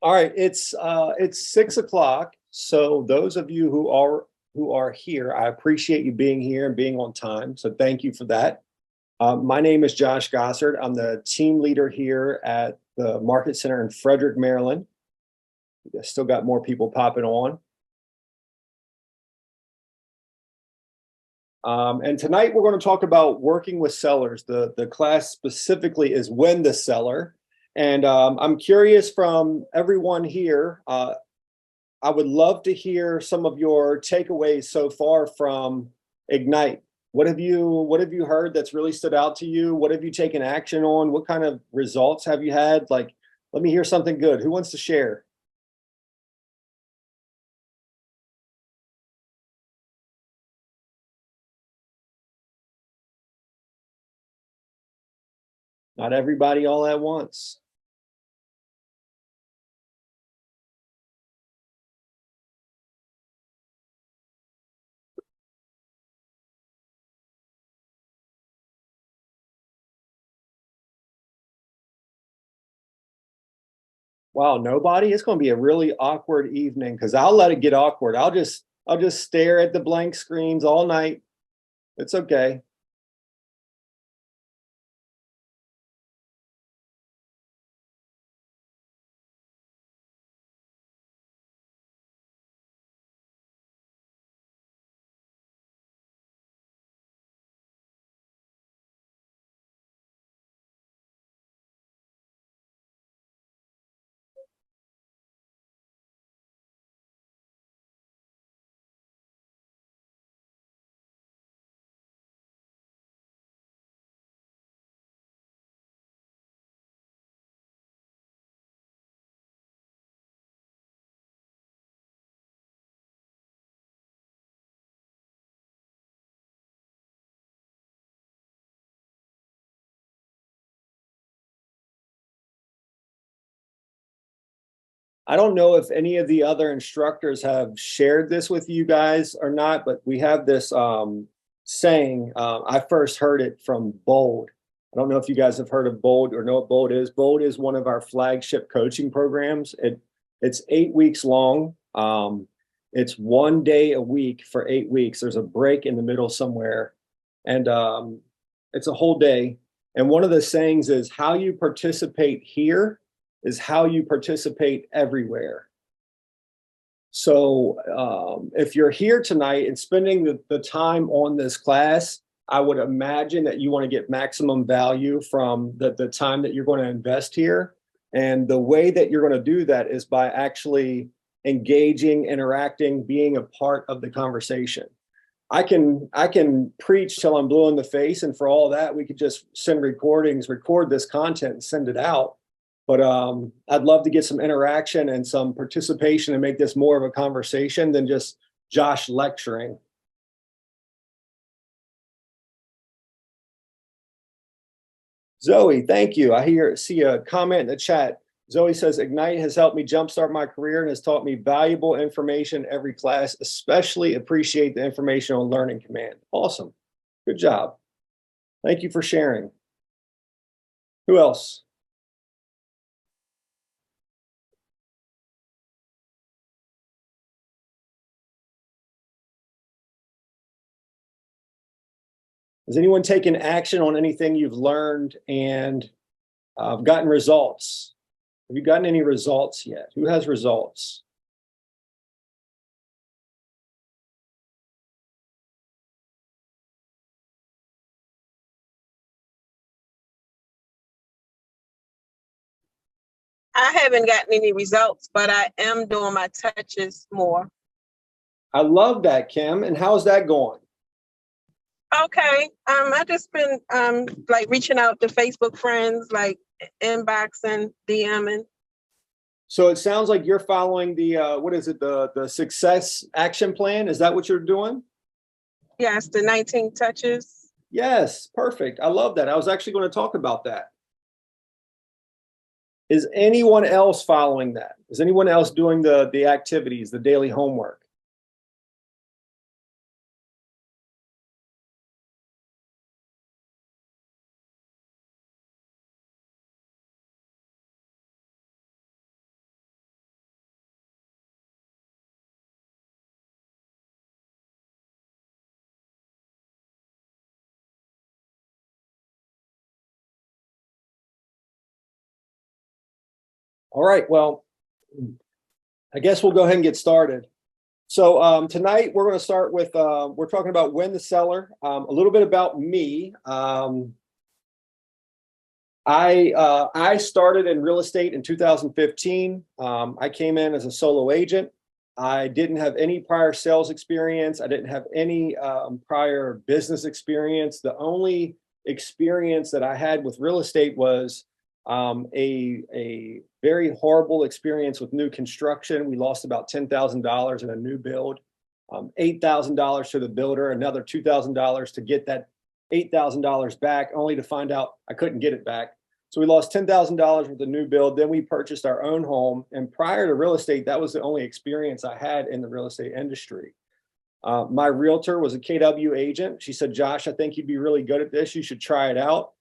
All right, it's 6 o'clock. So those of you who are here, I appreciate you being here and being on time. So thank you for that. My name is Josh Gossard. I'm the team leader here at the Market Center in Frederick, Maryland. We still got more people popping on. And tonight we're going to talk about working with sellers. The class specifically is When the Seller. And I'm curious from everyone here. I would love to hear some of your takeaways so far from Ignite. What have you heard that's really stood out to you? What have you taken action on? What kind of results have you had? Like, let me hear something good. Who wants to share? Not everybody all at once. Wow, nobody? It's going to be a really awkward evening because I'll let it get awkward. I'll just stare at the blank screens all night. It's okay. I don't know if any of the other instructors have shared this with you guys or not, but we have this saying. I first heard it from Bold. I don't know if you guys have heard of Bold or know what Bold is. Bold is one of our flagship coaching programs. It's 8 weeks long. It's one day a week for 8 weeks. There's a break in the middle somewhere, and it's a whole day. And one of the sayings is, how you participate here is how you participate everywhere. So if you're here tonight and spending the time on this class, I would imagine that you want to get maximum value from the time that you're going to invest here. And the way that you're going to do that is by actually engaging, interacting, being a part of the conversation. I can preach till I'm blue in the face, and for all that, we could just send recordings, record this content, and send it out. But I'd love to get some interaction and some participation and make this more of a conversation than just Josh lecturing. Zoe, thank you. See a comment in the chat. Zoe says, Ignite has helped me jumpstart my career and has taught me valuable information every class, especially appreciate the information on Learning Command. Awesome. Good job. Thank you for sharing. Who else? Has anyone taken action on anything you've learned and gotten results? Have you gotten any results yet? Who has results? I haven't gotten any results, but I am doing my touches more. I love that, Kim. And how's that going? Okay. I just been like reaching out to Facebook friends, like inboxing, DMing. So it sounds like you're following the what is it, the success action plan? Is that what you're doing? Yes, the 19 touches. Yes, perfect. I love that. I was actually going to talk about that. Is anyone else following that? Is anyone else doing the activities, the daily homework? All right. Well, I guess we'll go ahead and get started. So tonight we're going to start with, we're talking about Win the Seller, a little bit about me. I started in real estate in 2015. I came in as a solo agent. I didn't have any prior sales experience. I didn't have any prior business experience. The only experience that I had with real estate was a very horrible experience with new construction. We lost about $10,000 in a new build, $8,000 to the builder, another $2,000 to get that $8,000 back, only to find out I couldn't get it back. So we lost $10,000 with the new build. Then we purchased our own home. And prior to real estate, that was the only experience I had in the real estate industry. My realtor was a KW agent. She said, Josh, I think you'd be really good at this. You should try it out.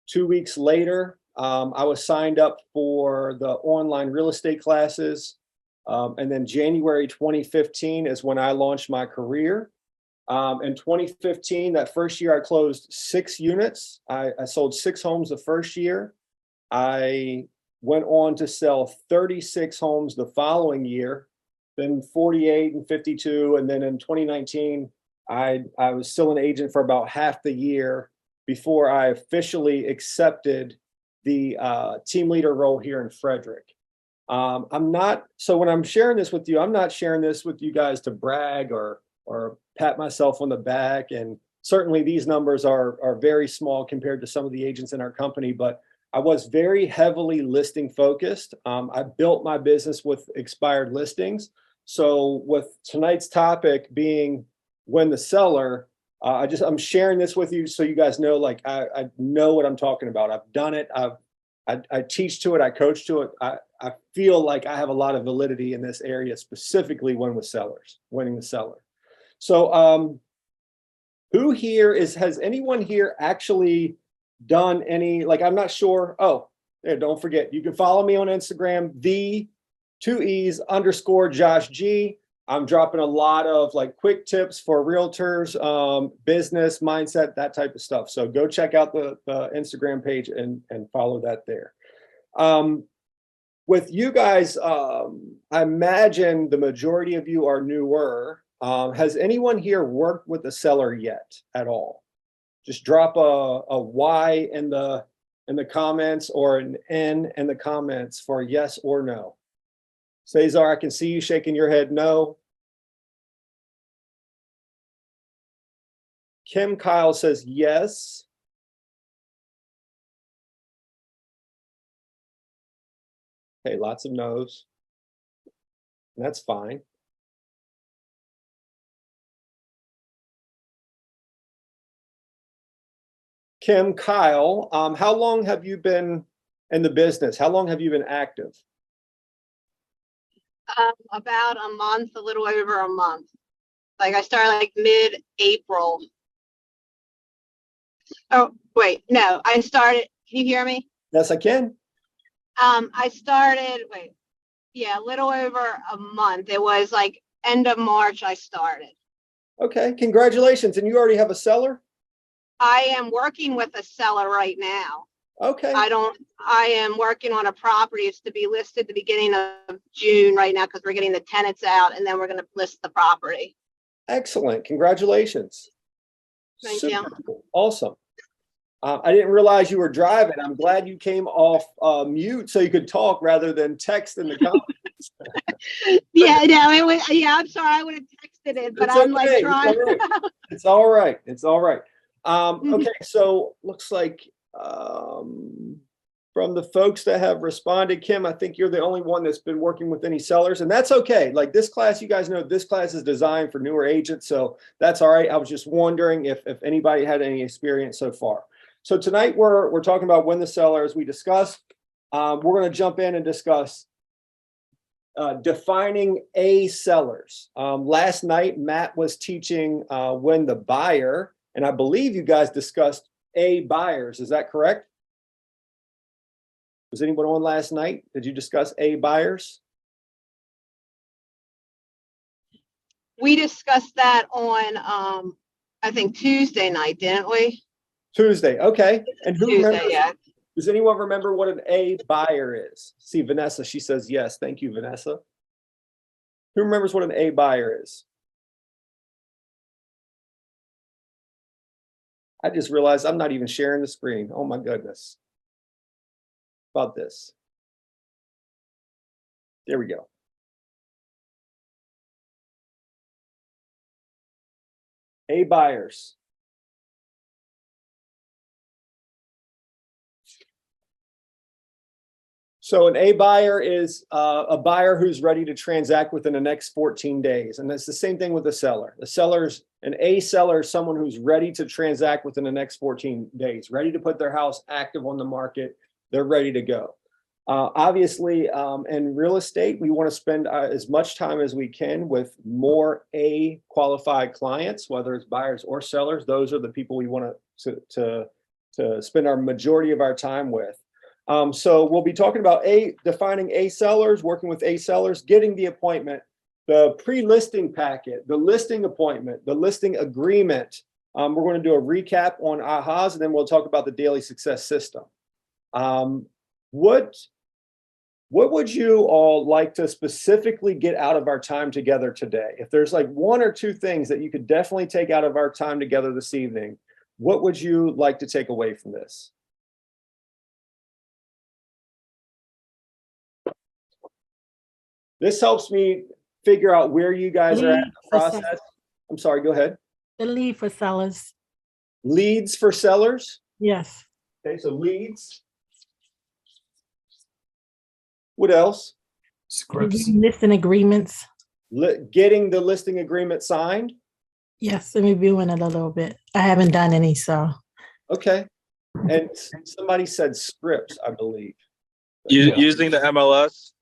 2 weeks later, I was signed up for the online real estate classes. And then January 2015 is when I launched my career. In 2015, that first year, I closed 6 units. I sold 6 homes the first year. I went on to sell 36 homes the following year, then 48 and 52. And then in 2019, I was still an agent for about half the year before I officially accepted the team leader role here in Frederick. So when I'm sharing this with you, I'm not sharing this with you guys to brag or pat myself on the back. And certainly these numbers are very small compared to some of the agents in our company, but I was very heavily listing focused. I built my business with expired listings. So with tonight's topic being Win the Seller, I'm sharing this with you so you guys know, like, I know what I'm talking about. I've done it. I teach to it. I coach to it. I feel like I have a lot of validity in this area, specifically winning the seller. So who here has anyone here actually done any, like, I'm not sure. Oh, there, don't forget, you can follow me on Instagram, _Josh G. I'm dropping a lot of like quick tips for realtors, business, mindset, that type of stuff. So go check out the Instagram page and follow that there. With you guys, I imagine the majority of you are newer. Has anyone here worked with a seller yet at all? Just drop a Y in the comments or an N in the comments for yes or no. Cesar, I can see you shaking your head no. Kim Kyle says yes. Okay, lots of no's. And that's fine. Kim Kyle, how long have you been in the business? How long have you been active? About a month, a little over a month. Like I started like mid-April. Oh, wait, no, I started, can you hear me? Yes, I can. I started, a little over a month. It was like end of March I started. Okay, congratulations. And you already have a seller? I am working with a seller right now. Okay. I am working on a property. It's to be listed the beginning of June right now because we're getting the tenants out and then we're going to list the property. Excellent. Congratulations. Thank you. Cool. Awesome. I didn't realize you were driving. I'm glad you came off mute so you could talk rather than text in the comments. Yeah, no, it was, I'm sorry, I would have texted it, but I'm like trying. It's all right. It's all right. Okay, so looks like from the folks that have responded, Kim, I think you're the only one that's been working with any sellers, and that's okay. Like this class, you guys know this class is designed for newer agents, so that's all right. I was just wondering if anybody had any experience so far. So tonight we're talking about Win the Seller, as we discussed. We're going to jump in and discuss defining A sellers. Last night, Matt was teaching Win the Buyer, and I believe you guys discussed A buyers. Is that correct? Was anyone on last night? Did you discuss A buyers? We discussed that on, I think Tuesday night, didn't we? Tuesday. Okay. And who Tuesday, remembers? yeah. Does anyone remember what an A buyer is? See, Vanessa, she says yes. Thank you, Vanessa. Who remembers what an A buyer is? I just realized I'm not even sharing the screen. Oh my goodness. About this. There we go. A buyers. So an A buyer is a buyer who's ready to transact within the next 14 days. And that's the same thing with the seller. An A seller is someone who's ready to transact within the next 14 days, ready to put their house active on the market. They're ready to go. Obviously, in real estate, we want to spend as much time as we can with more A qualified clients, whether it's buyers or sellers. Those are the people we want to spend our majority of our time with. So we'll be talking about defining A sellers, working with A sellers, getting the appointment, the pre-listing packet, the listing appointment, the listing agreement. We're going to do a recap on AHAs, and then we'll talk about the daily success system. What would you all like to specifically get out of our time together today? If there's like one or two things that you could definitely take out of our time together this evening, what would you like to take away from this? This helps me figure out where you guys are at in the process. I'm sorry, go ahead. The lead for sellers. Leads for sellers? Yes. Okay, so leads. What else? Scripts. Listing agreements. Getting the listing agreement signed? Yes, I'm reviewing it a little bit. I haven't done any, so. Okay. And somebody said scripts, I believe. Using the MLS.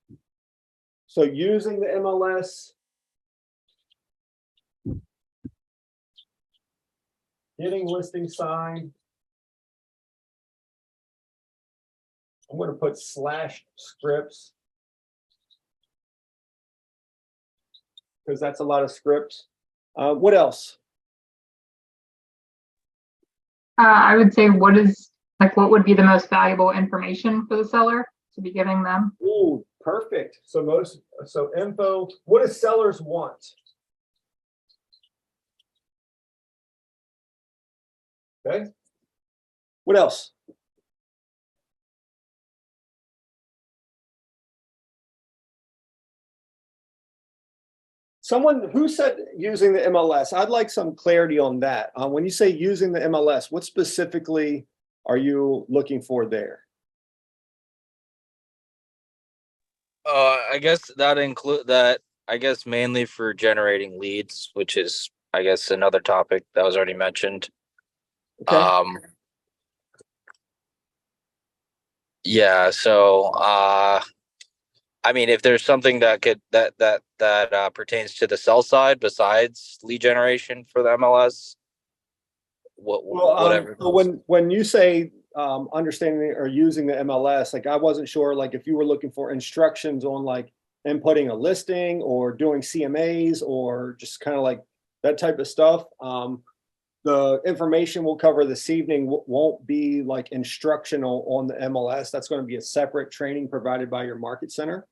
So using the MLS, getting listing signed. I'm going to put /scripts because that's a lot of scripts. What else? I would say what would be the most valuable information for the seller to be giving them? Ooh, perfect. So info, what do sellers want? Okay. What else? Someone who said using the MLS, I'd like some clarity on that. When you say using the MLS, what specifically are you looking for there? I guess I guess mainly for generating leads, which is, I guess, another topic that was already mentioned. Okay. Yeah, so I mean, if there's something that pertains to the sell side besides lead generation for the MLS, whatever. So when you say understanding or using the MLS, like I wasn't sure, like if you were looking for instructions on like inputting a listing or doing CMAs or just kind of like that type of stuff. The information we'll cover this evening won't be like instructional on the MLS. That's going to be a separate training provided by your market center.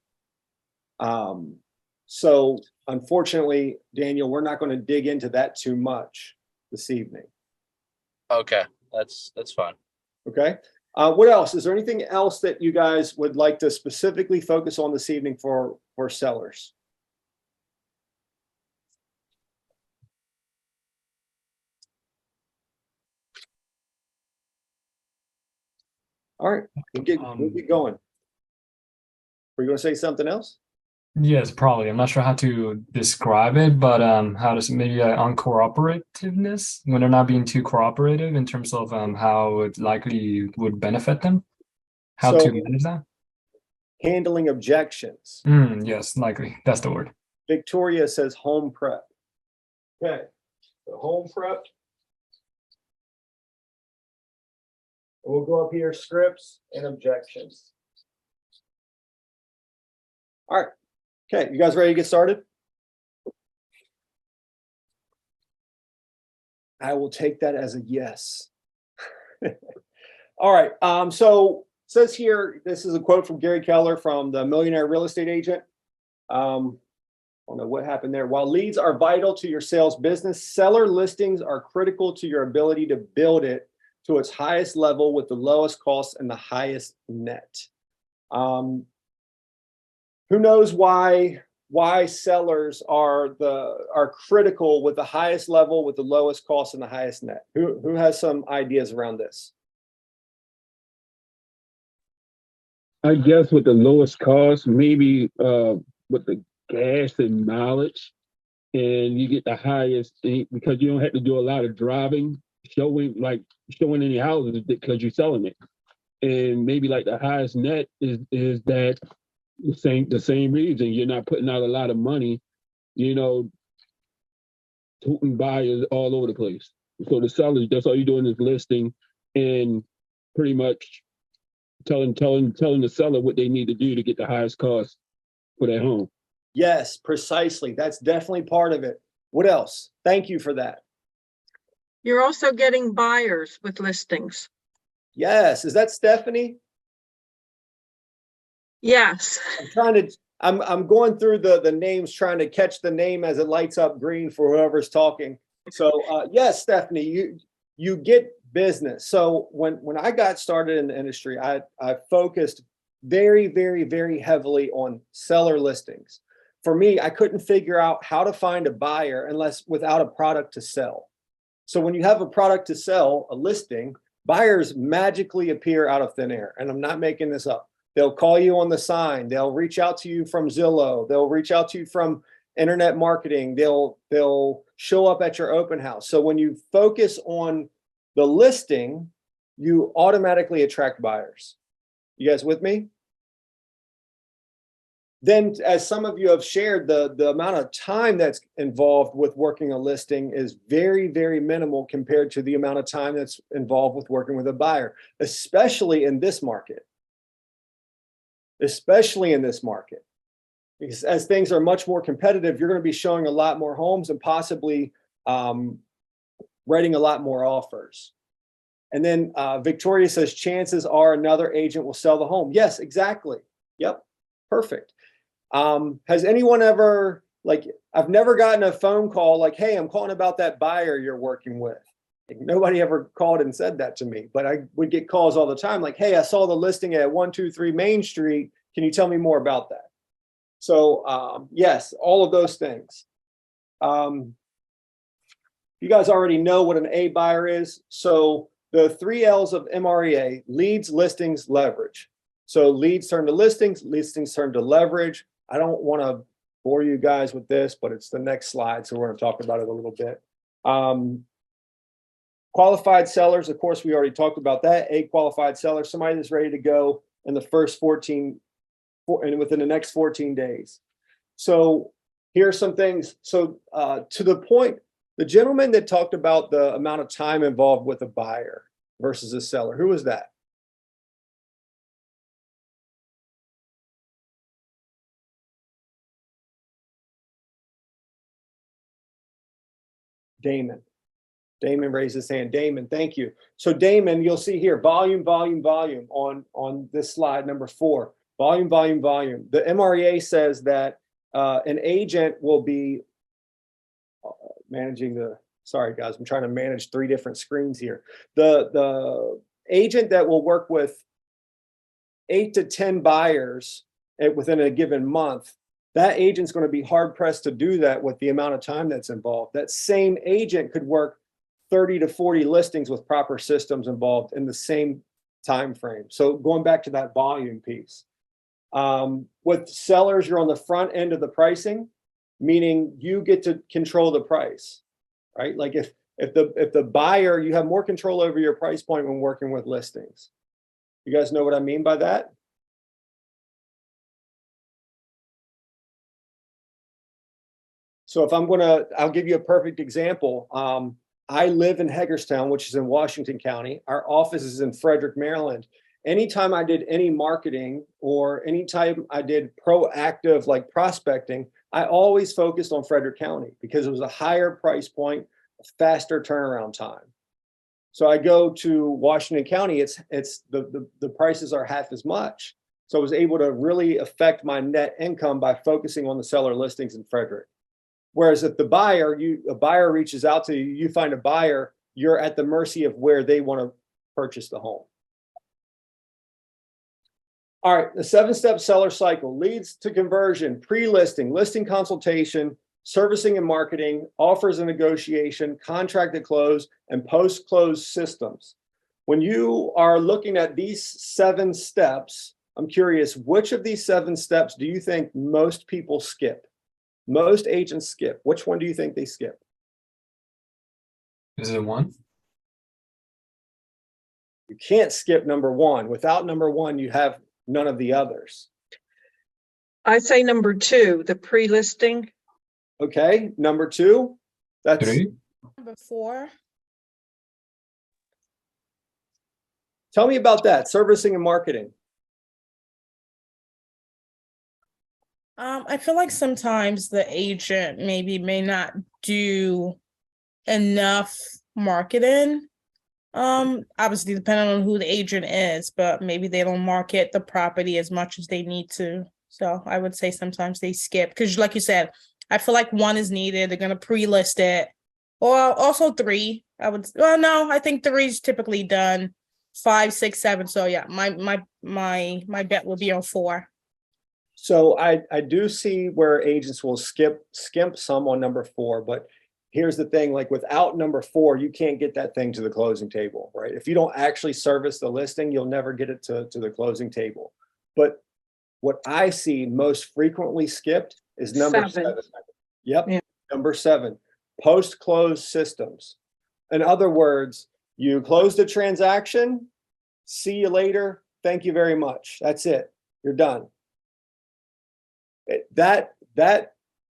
So unfortunately, Daniel, we're not going to dig into that too much this evening. Okay, that's fine. Okay. What else? Is there anything else that you guys would like to specifically focus on this evening for sellers? All right, we'll get going. Were you going to say something else? Yes, probably. I'm not sure how to describe it, but how does maybe uncooperativeness when they're not being too cooperative in terms of how it likely would benefit them? How to manage that? Handling objections. Yes, likely. That's the word. Victoria says home prep. Okay, so home prep. We'll go up here, scripts and objections. All right. Okay, you guys ready to get started? I will take that as a yes. All right. So says here, this is a quote from Gary Keller from the Millionaire Real Estate Agent. I don't know what happened there. While leads are vital to your sales business, seller listings are critical to your ability to build it to its highest level with the lowest cost and the highest net. Who knows why sellers are critical with the highest level, with the lowest cost and the highest net? Who has some ideas around this? I guess with the lowest cost, maybe with the gas and mileage, and you get the highest because you don't have to do a lot of driving, showing any houses because you're selling it. And maybe like the highest net is that the same reason you're not putting out a lot of money, tooting buyers all over the place. So the sellers, that's all you're doing is listing and pretty much telling the seller what they need to do to get the highest cost for their home. Yes, precisely. That's definitely part of it. What else? Thank you for that. You're also getting buyers with listings. Yes. Is that Stephanie? Yes. I'm going through the names, trying to catch the name as it lights up green for whoever's talking. So yes, Stephanie, you get business. So when I got started in the industry, I focused very, very, very heavily on seller listings. For me, I couldn't figure out how to find a buyer without a product to sell. So when you have a product to sell, a listing, buyers magically appear out of thin air. And I'm not making this up. They'll call you on the sign. They'll reach out to you from Zillow. They'll reach out to you from internet marketing. They'll show up at your open house. So when you focus on the listing, you automatically attract buyers. You guys with me? Then, as some of you have shared, the amount of time that's involved with working a listing is very, very minimal compared to the amount of time that's involved with working with a buyer, especially in this market. Because as things are much more competitive, you're going to be showing a lot more homes and possibly writing a lot more offers. And then Victoria says, chances are another agent will sell the home. Yes, exactly. Yep, perfect. Has anyone ever, I've never gotten a phone call like, hey, I'm calling about that buyer you're working with. Nobody ever called and said that to me, but I would get calls all the time like, hey, I saw the listing at 123 Main Street. Can you tell me more about that? So yes, all of those things. You guys already know what an A buyer is. So the 3 L's of MREA: leads, listings, leverage. So leads turn to listings, listings turn to leverage. I don't want to bore you guys with this, but it's the next slide, so we're going to talk about it a little bit. Qualified sellers, of course, we already talked about that. A qualified seller, somebody that's ready to go in the first within the next 14 days. So here are some things. So to the point, the gentleman that talked about the amount of time involved with a buyer versus a seller, who was that? Damon. Damon raised his hand. Damon, thank you. So Damon, you'll see here, volume on this slide, number 4. Volume. The MREA says that an agent will be managing sorry guys, I'm trying to manage 3 different screens here. The agent that will work with 8 to 10 buyers within a given month, that agent's going to be hard pressed to do that with the amount of time that's involved. That same agent could work 30 to 40 listings with proper systems involved in the same time frame. So going back to that volume piece. With sellers, you're on the front end of the pricing, meaning you get to control the price, right? Like if the buyer, you have more control over your price point when working with listings. You guys know what I mean by that? So if I'll give you a perfect example. I live in Hagerstown, which is in Washington County. Our office is in Frederick, Maryland. Anytime I did any marketing or anytime I did proactive like prospecting, I always focused on Frederick County because it was a higher price point, a faster turnaround time. So I go to Washington County, it's the prices are half as much. So I was able to really affect my net income by focusing on the seller listings in Frederick. Whereas if a buyer reaches out to you, you find a buyer, you're at the mercy of where they want to purchase the home. All right, the 7-step seller cycle: leads to conversion, pre-listing, listing consultation, servicing and marketing, offers and negotiation, contract to close, and post-close systems. When you are looking at these 7 steps, I'm curious, which of these 7 steps do you think most people skip? Most agents skip. Which one do you think they skip? Is it 1? You can't skip number 1. Without number 1, you have none of the others. I say number 2, the pre-listing. Okay, number 2, that's 3? Number 4. tell me about that, servicing and marketing. I feel like sometimes the agent may not do enough marketing. Obviously depending on who the agent is, but maybe they don't market the property as much as they need to. So I would say sometimes they skip, because like you said, I feel like 1 is needed. They're gonna pre-list it, or also 3. I think 3 is typically done. 5, 6, 7. So yeah, my bet will be on 4. So I do see where agents will skimp some on number 4, but here's the thing, like without number 4, you can't get that thing to the closing table, right? If you don't actually service the listing, you'll never get it to the closing table. But what I see most frequently skipped is number 7. Yep, Yeah. Number 7, post-close systems. In other words, you closed a transaction, see you later, thank you very much. That's it, you're done. That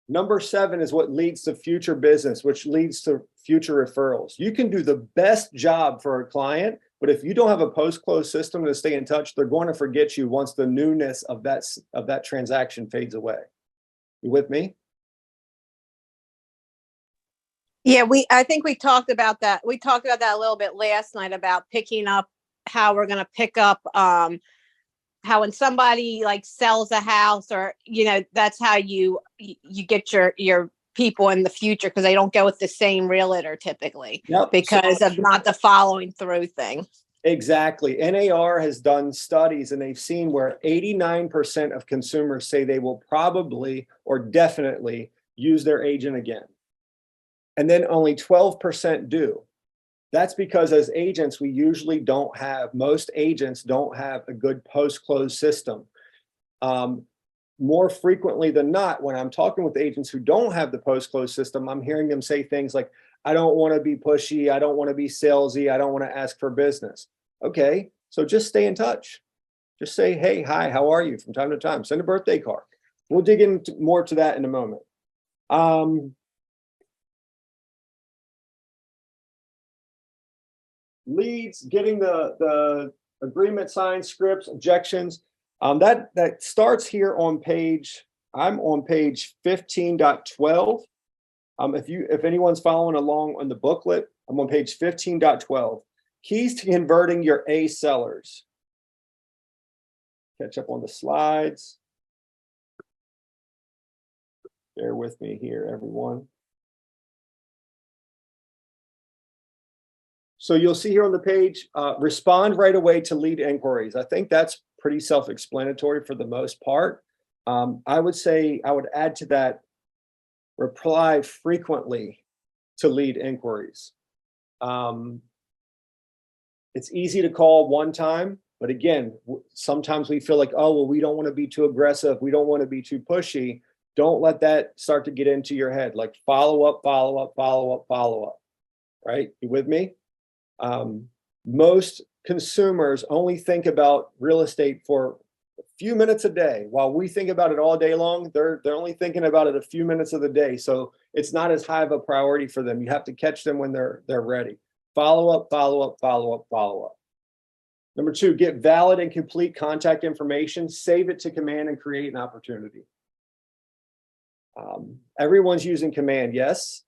number 7 is what leads to future business, which leads to future referrals. You can do the best job for a client, but if you don't have a post-close system to stay in touch, they're going to forget you once the newness of that transaction fades away. You with me? Yeah, I think we talked about that. We talked about that a little bit last night about picking up how we're going to pick up, how when somebody like sells a house, or, that's how you get your people in the future, because they don't go with the same realtor typically. Yep. Because of not the following through thing. Exactly. NAR has done studies and they've seen where 89% of consumers say they will probably or definitely use their agent again. And then only 12% do. That's because as agents, most agents don't have a good post-close system. More frequently than not, when I'm talking with agents who don't have the post-close system, I'm hearing them say things like, I don't want to be pushy, I don't want to be salesy, I don't want to ask for business. Okay, so just stay in touch. Just say, hey, hi, how are you, from time to time. Send a birthday card. We'll dig into more to that in a moment. Leads, getting the agreement signed, scripts, objections. That starts here on page, I'm on page 15.12. If anyone's following along on the booklet, I'm on page 15.12. Keys to converting your A sellers. Catch up on the slides. Bear with me here, everyone. So you'll see here on the page, respond right away to lead inquiries. I think that's pretty self-explanatory for the most part. I would say I would add to that, reply frequently to lead inquiries. It's easy to call one time, but again, sometimes we feel like, oh, well, we don't want to be too aggressive. We don't want to be too pushy. Don't let that start to get into your head. Like follow up, follow up, follow up, follow up, right? You with me? Most consumers only think about real estate for a few minutes a day. While we think about it all day long, they're only thinking about it a few minutes of the day. So it's not as high of a priority for them. You have to catch them when they're ready. Follow up, follow up, follow up, follow up. Number 2, get valid and complete contact information, save it to Command and create an opportunity. Everyone's using Command, yes?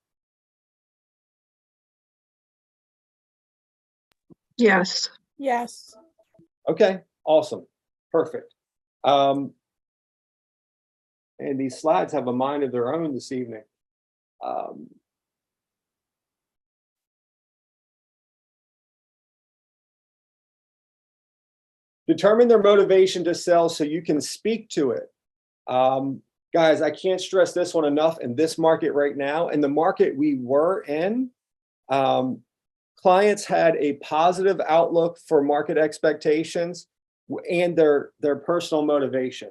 Yes. Yes. Okay, awesome. Perfect. And these slides have a mind of their own this evening. Determine their motivation to sell so you can speak to it. Guys, I can't stress this one enough. In this market right now, in the market we were in, clients had a positive outlook for market expectations and their personal motivation.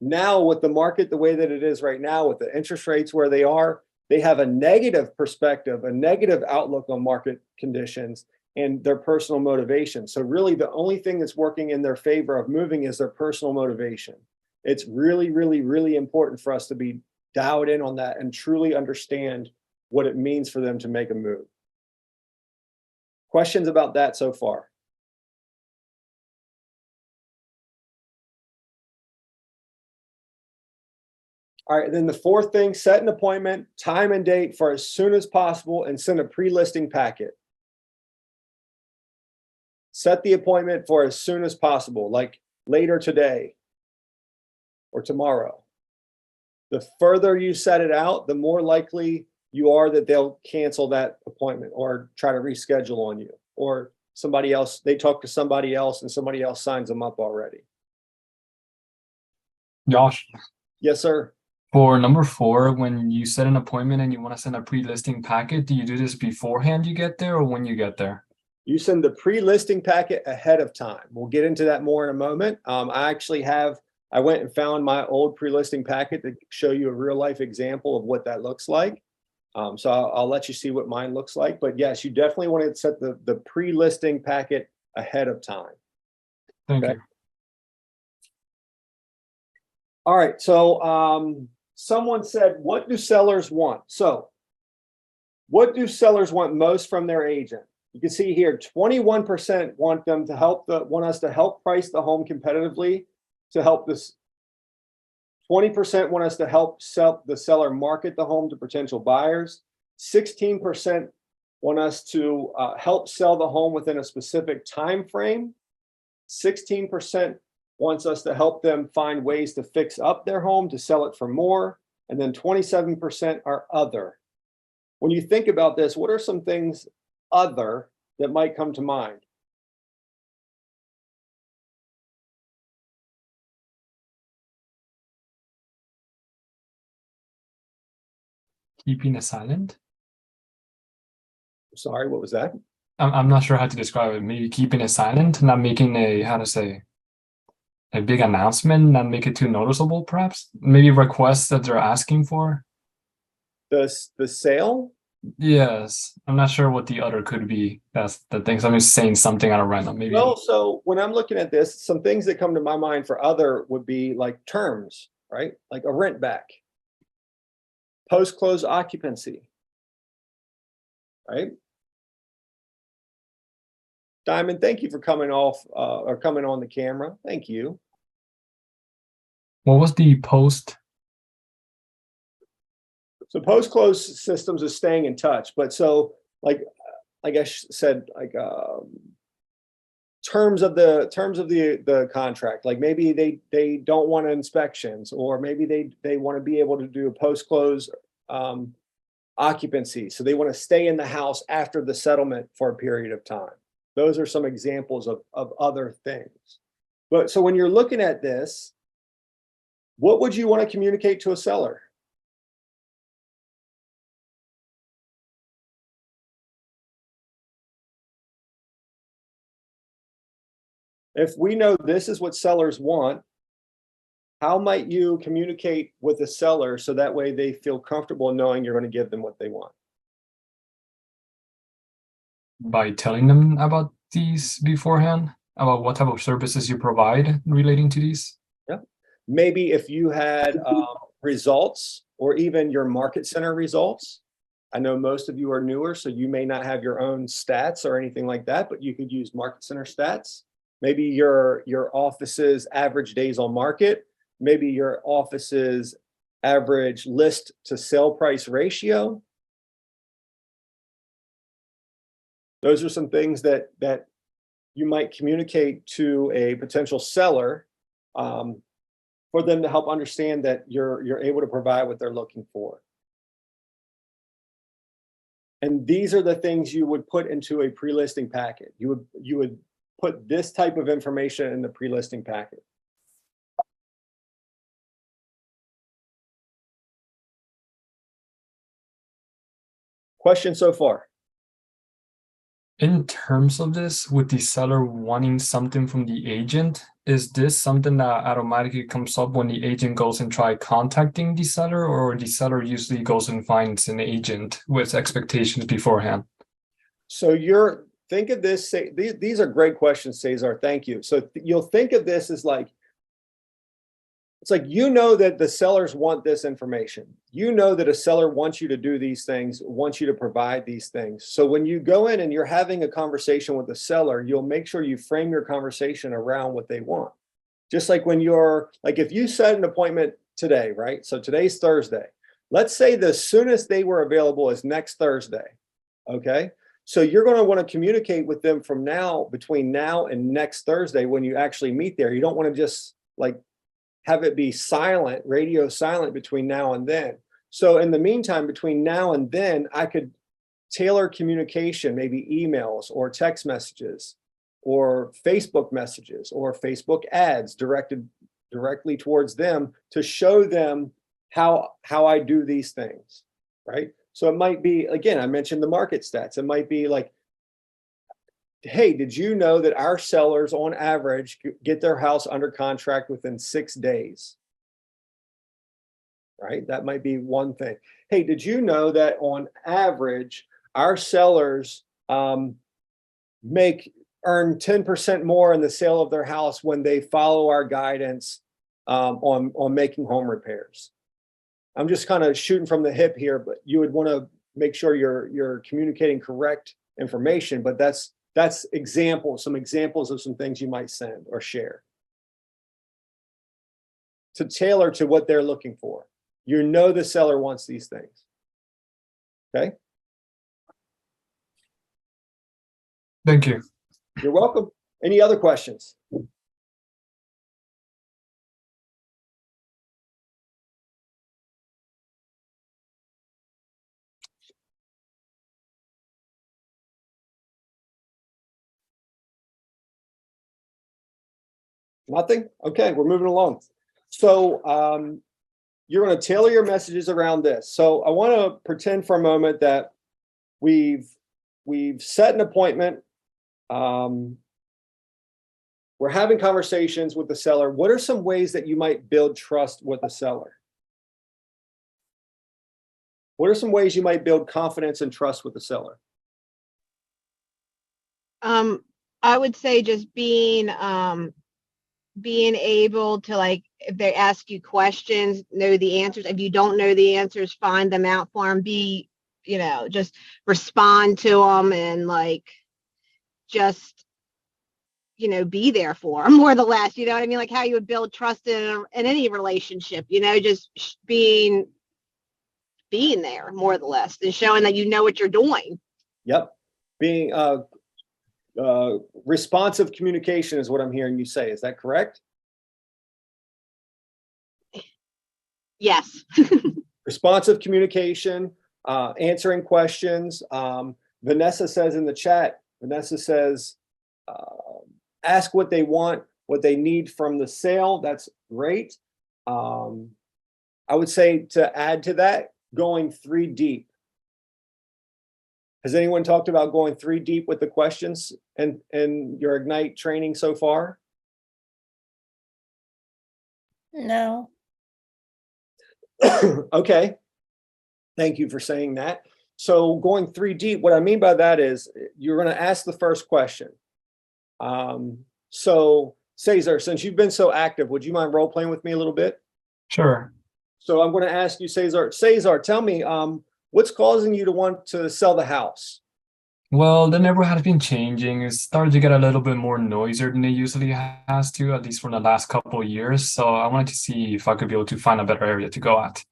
Now, with the market the way that it is right now, with the interest rates where they are, they have a negative perspective, a negative outlook on market conditions and their personal motivation. So really the only thing that's working in their favor of moving is their personal motivation. It's really, really, really important for us to be dialed in on that and truly understand what it means for them to make a move. Questions about that so far? All right, then the fourth thing, set an appointment, time and date for as soon as possible and send a pre-listing packet. Set the appointment for as soon as possible, like later today or tomorrow. The further you set it out, the more likely you are that they'll cancel that appointment or try to reschedule on you, or somebody else, they talk to somebody else and somebody else signs them up already. Josh, Yes, sir. for number 4, when you set an appointment and you want to send a pre-listing packet, do you do this beforehand you get there or when you get there? You send the pre-listing packet ahead of time. We'll get into that more in a moment. I went and found my old pre-listing packet to show you a real life example of what that looks like. So I'll let you see what mine looks like. But yes, you definitely want to set the pre-listing packet ahead of time. Thank Okay. you. All right. So someone said, what do sellers want? So what do sellers want most from their agent? You can see here, 21% want them to want us to help price the home competitively, to help this. 20% want us to help the seller market the home to potential buyers. 16% want us to help sell the home within a specific time frame. 16% wants us to help them find ways to fix up their home to sell it for more. And then 27% are other. When you think about this, what are some things other that might come to mind? Keeping it silent? Sorry, what was that? I'm not sure how to describe it. Maybe keeping it silent, not making a big announcement, not make it too noticeable, perhaps. Maybe requests that they're asking for. The sale? Yes, I'm not sure what the other could be. That's the thing. So I'm just saying something out of random. Maybe. Well, so when I'm looking at this, some things that come to my mind for other would be like terms, right? Like a rent back, post-close occupancy, right? Diamond, thank you for coming off or coming on the camera. Thank you. What was the post? So post-close systems is staying in touch, but so like I said, like terms of the contract, like maybe they don't want inspections, or maybe they want to be able to do a post-close occupancy, so they want to stay in the house after the settlement for a period of time. Those are some examples of other things. But so when you're looking at this, what would you want to communicate to a seller? If we know this is what sellers want, how might you communicate with the seller so that way they feel comfortable knowing you're going to give them what they want? By telling them about these beforehand, about what type of services you provide relating to these. Yeah. Maybe if you had results, or even your market center results. I know most of you are newer, so you may not have your own stats or anything like that, but you could use market center stats. Maybe your office's average days on market, maybe your office's average list to sell price ratio. Those are some things that you might communicate to a potential seller for them to help understand that you're able to provide what they're looking for. And these are the things you would put into a pre-listing packet. You would put this type of information in the pre-listing packet. Question so far? In terms of this, with the seller wanting something from the agent, is this something that automatically comes up when the agent goes and try contacting the seller, or the seller usually goes and finds an agent with expectations beforehand? So think of this, these are great questions, Cesar, thank you. So you'll think of this as like, it's like, you know that the sellers want this information. You know that a seller wants you to do these things, wants you to provide these things. So when you go in and you're having a conversation with the seller, you'll make sure you frame your conversation around what they want. Just like when you're, like if you set an appointment today, right? So today's Thursday. Let's say the soonest they were available is next Thursday, okay? So you're going to want to communicate with them from between now and next Thursday when you actually meet there. You don't want to just like have it be silent, radio silent between now and then. So in the meantime, between now and then, I could tailor communication, maybe emails or text messages or Facebook messages or Facebook ads directed directly towards them to show them how I do these things, right? So it might be, again, I mentioned the market stats. It might be like, hey, did you know that our sellers on average get their house under contract within 6 days? Right? That might be one thing. Hey, did you know that on average, our sellers earn 10% more in the sale of their house when they follow our guidance on making home repairs? I'm just kind of shooting from the hip here, but you would want to make sure you're communicating correct information, but that's some examples of some things you might send or share to tailor to what they're looking for. You know the seller wants these things. Okay? Thank you. You're welcome. Any other questions? Nothing? Okay, we're moving along. So you're going to tailor your messages around this. So I want to pretend for a moment that we've set an appointment. We're having conversations with the seller. What are some ways that you might build trust with the seller? What are some ways you might build confidence and trust with the seller? I would say just being able to, like, if they ask you questions, know the answers. If you don't know the answers, find them out for them. Just respond to them and like, just, be there for them more or less. You know what I mean? Like how you would build trust in any relationship, just being there more or less and showing that you know what you're doing. Yep. Being responsive communication is what I'm hearing you say. Is that correct? Yes. Responsive communication, answering questions. Vanessa says in the chat, ask what they want, what they need from the sale. That's great. I would say to add to that, going 3 deep. Has anyone talked about going 3 deep with the questions and your Ignite training so far? No. Okay. Thank you for saying that. So going 3 deep, what I mean by that is you're going to ask the first question. So Cesar, since you've been so active, would you mind role playing with me a little bit? Sure. So I'm going to ask you, Cesar, tell me, what's causing you to want to sell the house? Well, the neighborhood has been changing. It's started to get a little bit more noisier than it usually has to, at least for the last couple of years. So I wanted to see if I could be able to find a better area to go at.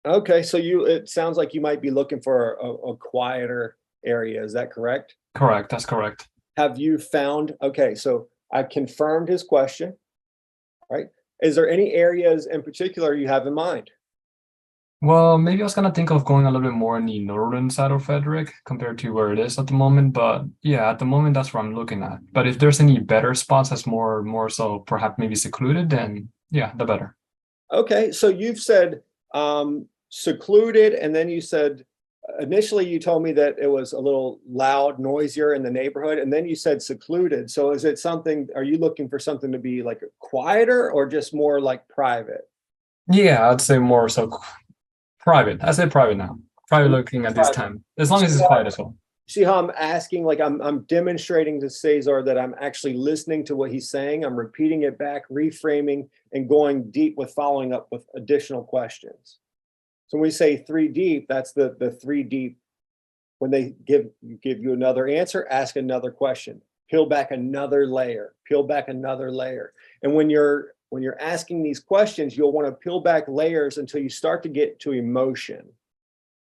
Okay, so it sounds like you might be looking for a quieter area. Is that correct? Correct. That's correct. have you found, okay, so I confirmed his question, right? Is there any areas in particular you have in mind? Well, maybe I was gonna think of going a little bit more in the northern side of Frederick compared to where it is at the moment. But yeah, at the moment that's where I'm looking at. But if there's any better spots that's more so perhaps maybe secluded, then yeah, the better. Okay, so you've said secluded, and then you said initially you told me that it was a little loud, noisier in the neighborhood, and then you said secluded. So is it something, are you looking for something to be like quieter or just more like private? Yeah, I'd say more so private. I say private now. Private looking at this time, as long as it's quiet as well. See how I'm asking, like I'm demonstrating to Cesar that I'm actually listening to what he's saying. I'm repeating it back, reframing, and going deep with following up with additional questions. So when we say 3 deep, that's the 3 deep. When they give you another answer, ask another question, peel back another layer, peel back another layer. And when you're asking these questions, you'll want to peel back layers until you start to get to emotion,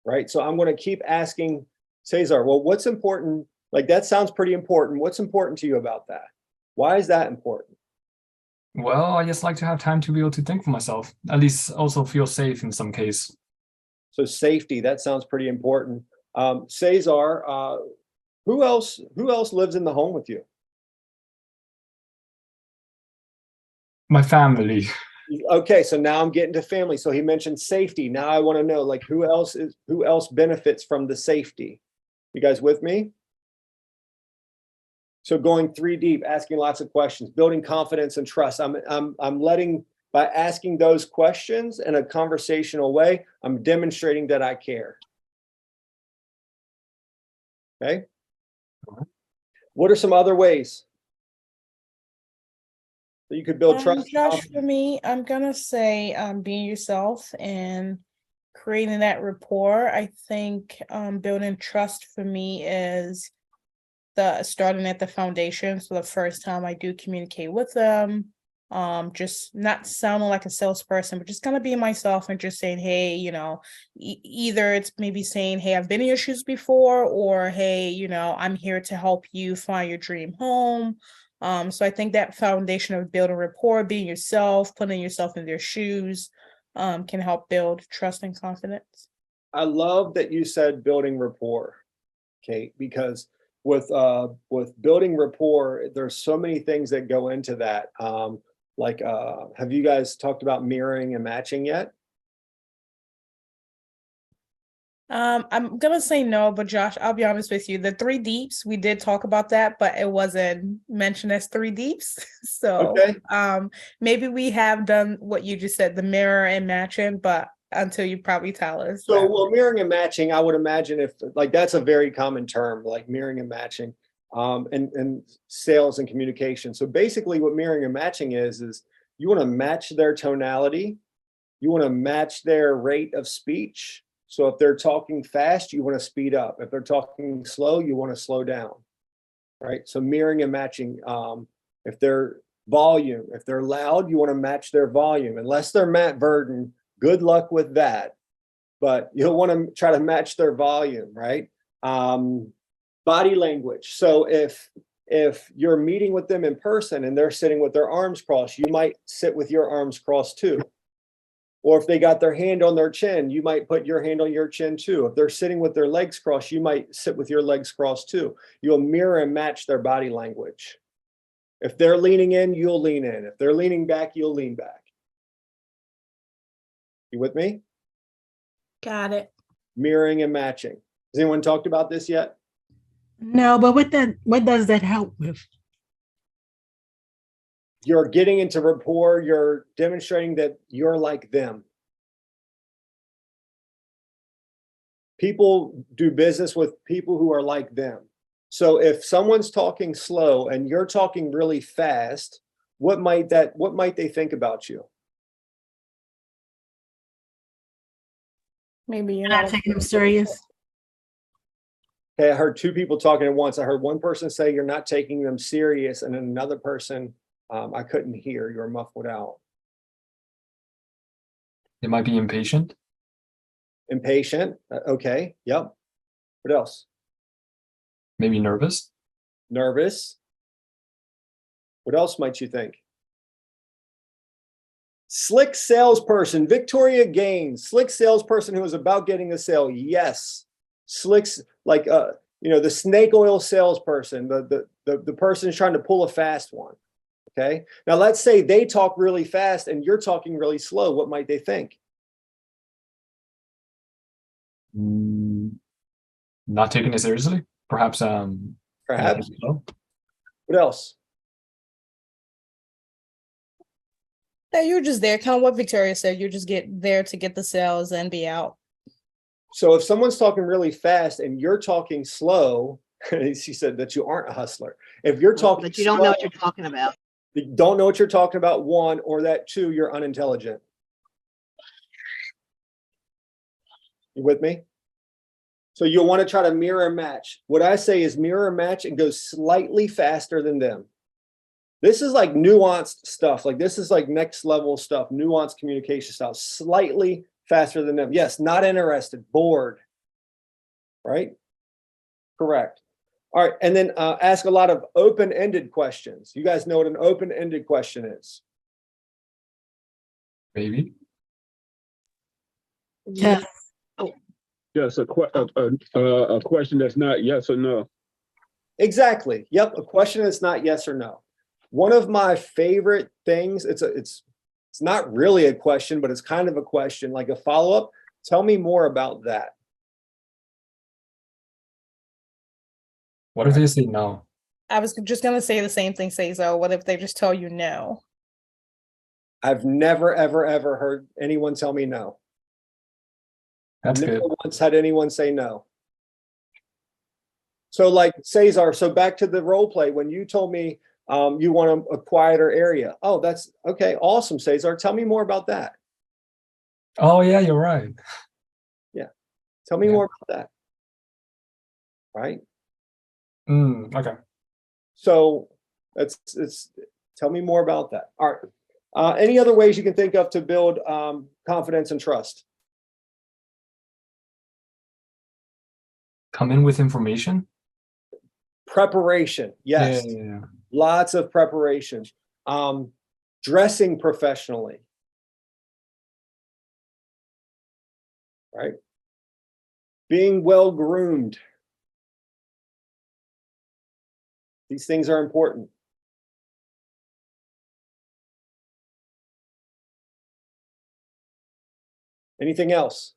right? So I'm going to keep asking Cesar, well, what's important? Like, that sounds pretty important. What's important to you about that? Why is that important? Well, I just like to have time to be able to think for myself, at least also feel safe in some case. So safety, that sounds pretty important. Cesar, who else lives in the home with you? My family. Okay, so now I'm getting to family. So he mentioned safety. Now I want to know, like, who else benefits from the safety? You guys with me? So going 3 deep, asking lots of questions, building confidence and trust. I'm letting, by asking those questions in a conversational way, I'm demonstrating that I care. Okay. What are some other ways that you could build trust? Josh, for me, I'm gonna say being yourself and creating that rapport. I think building trust for me is the starting at the foundation. So the first time I do communicate with them, just not sounding like a salesperson, but just gonna be myself and just saying, hey, either it's maybe saying, hey, I've been in your shoes before, or hey, I'm here to help you find your dream home. So I think that foundation of building rapport, being yourself, putting yourself in their shoes, can help build trust and confidence. I love that you said building rapport, Kate, because with building rapport, there's so many things that go into that. Have you guys talked about mirroring and matching yet? I'm gonna say no, but Josh, I'll be honest with you. The 3 deeps, we did talk about that, but it wasn't mentioned as 3 deeps. So Okay. maybe we have done what you just said, the mirror and matching, but until you probably tell us. So, well, mirroring and matching, I would imagine if like that's a very common term, like mirroring and matching, and sales and communication. So basically what mirroring and matching is you want to match their tonality, you want to match their rate of speech. So if they're talking fast, you want to speed up. If they're talking slow, you want to slow down, right? So mirroring and matching, if they're volume, if they're loud, you want to match their volume. Unless they're Matt Burden, good luck with that. But you'll want to try to match their volume, right? Body language. So if you're meeting with them in person and they're sitting with their arms crossed, you might sit with your arms crossed too. Or if they got their hand on their chin, you might put your hand on your chin too. If they're sitting with their legs crossed, you might sit with your legs crossed too. You'll mirror and match their body language. If they're leaning in, you'll lean in. If they're leaning back, you'll lean back. You with me? Got it. Mirroring and matching. Has anyone talked about this yet? No, but what does that help with? You're getting into rapport. You're demonstrating that you're like them. People do business with people who are like them. So if someone's talking slow and you're talking really fast, what might they think about you? Maybe you're Not taking them serious. Okay, I heard 2 people talking at once. I heard one person say you're not taking them serious, and then another person, I couldn't hear. You were muffled out. They might be impatient. Impatient. Okay. Yep. What else? Maybe nervous. Nervous. What else might you think? Slick salesperson, Victoria Gaines, slick salesperson who is about getting a sale. Yes. Slick's like, the snake oil salesperson, the person who's trying to pull a fast one. Okay. Now let's say they talk really fast and you're talking really slow. What might they think? Not taking it seriously. Perhaps. Perhaps. Slow. What else? Yeah, you're just there, kind of what Victoria said. You're just there to get the sales and be out. So if someone's talking really fast and you're talking slow, she said that you aren't a hustler. If you're talking, But you don't know what you're talking about. you don't know what you're talking about, one, or that two, you're unintelligent. You with me? So you'll want to try to mirror match. What I say is mirror match and go slightly faster than them. This is like nuanced stuff. Like this is like next level stuff, nuanced communication style, slightly faster than them. Yes, not interested, bored, right? Correct. All right, and then ask a lot of open-ended questions. You guys know what an open-ended question is? Maybe. Yeah. Yes, a question that's not yes or no. Exactly. Yep, a question that's not yes or no. One of my favorite things, it's not really a question, but it's kind of a question, like a follow-up. Tell me more about that. What if they say no? I was just gonna say the same thing, Cesar. What if they just tell you no? I've never, ever, ever heard anyone tell me no. That's Never good. once had anyone say no. So like Cesar, so back to the role play, when you told me you want a quieter area. Oh, that's okay. Awesome, Cesar. Tell me more about that. Oh yeah, you're right. Tell me Yeah. more about that. Right? Okay. So it's tell me more about that. All right. Any other ways you can think of to build confidence and trust? Come in with information. Preparation. Yes. Yeah. Lots of preparation. Dressing professionally. Right? Being well groomed. These things are important. Anything else?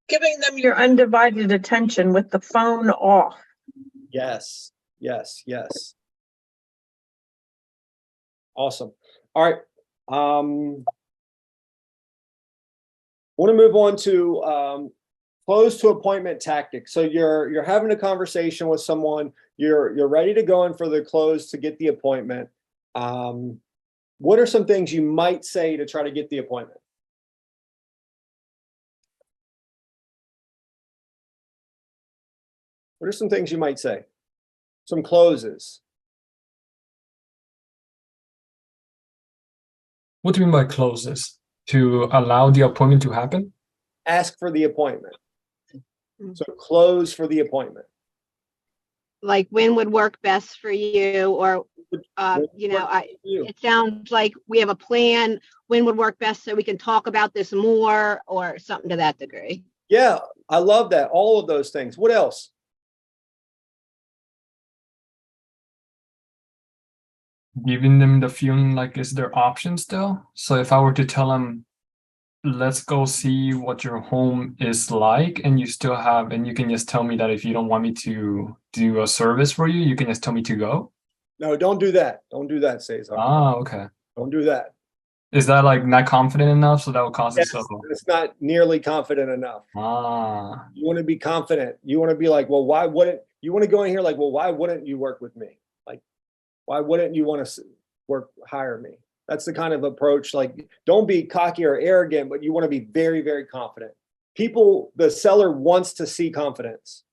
Giving them your undivided attention with the phone off. Yes, yes, yes. Awesome. All right. Want to move on to close to appointment tactics. So you're having a conversation with someone, you're ready to go in for the close to get the appointment. What are some things you might say to try to get the appointment? What are some things you might say? Some closes. What do you mean by closes? To allow the appointment to happen? Ask for the appointment. So close for the appointment. Like when would work best for you, or When you know, works for you? it sounds like we have a plan. When would work best so we can talk about this more, or something to that degree. Yeah, I love that. All of those things. What else? Giving them the feeling like it's their option still. So if I were to tell them, let's go see what your home is like, and you still have, and you can just tell me that if you don't want me to do a service for you, you can just tell me to go. No, don't do that. Don't do that, Cesar. Ah, okay. Don't do that. Is that like not confident enough? So that will cause Yes, it so. it's not nearly confident enough. Ah, You want to be confident. You want to be like, well, why wouldn't you want to go in here like, well, why wouldn't you work with me? Like, why wouldn't you want to hire me? That's the kind of approach. Like, don't be cocky or arrogant, but you want to be very, very confident. The seller wants to see confidence.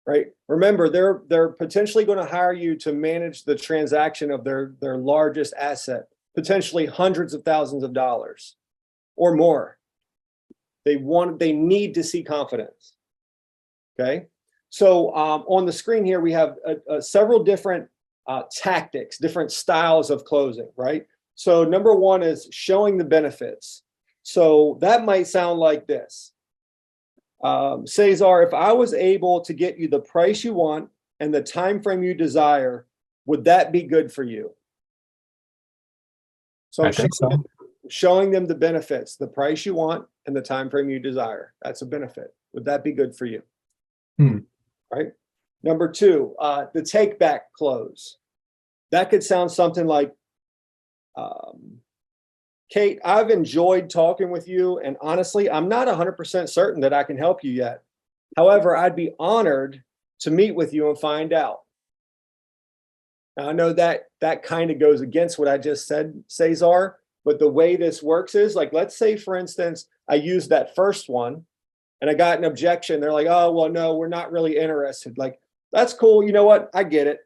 Right? Remember, they're potentially going to hire you to manage the transaction of their largest asset, potentially hundreds of thousands of dollars or more. They need to see confidence. Okay. So on the screen here, we have several different tactics, different styles of closing, right? So number one is showing the benefits. So that might sound like this. Cesar, if I was able to get you the price you want and the time frame you desire, would that be good for you? So I think so. showing them the benefits, the price you want and the time frame you desire. That's a benefit. Would that be good for you? Right. Number two, the take back close. That could sound something like, Kate, I've enjoyed talking with you, and honestly, I'm not 100% certain that I can help you yet. However, I'd be honored to meet with you and find out. Now, I know that that kind of goes against what I just said, Cesar, but the way this works is, like, let's say, for instance, I used that first one and I got an objection. They're like, oh, well, no, we're not really interested. Like, that's cool. You know what? I get it.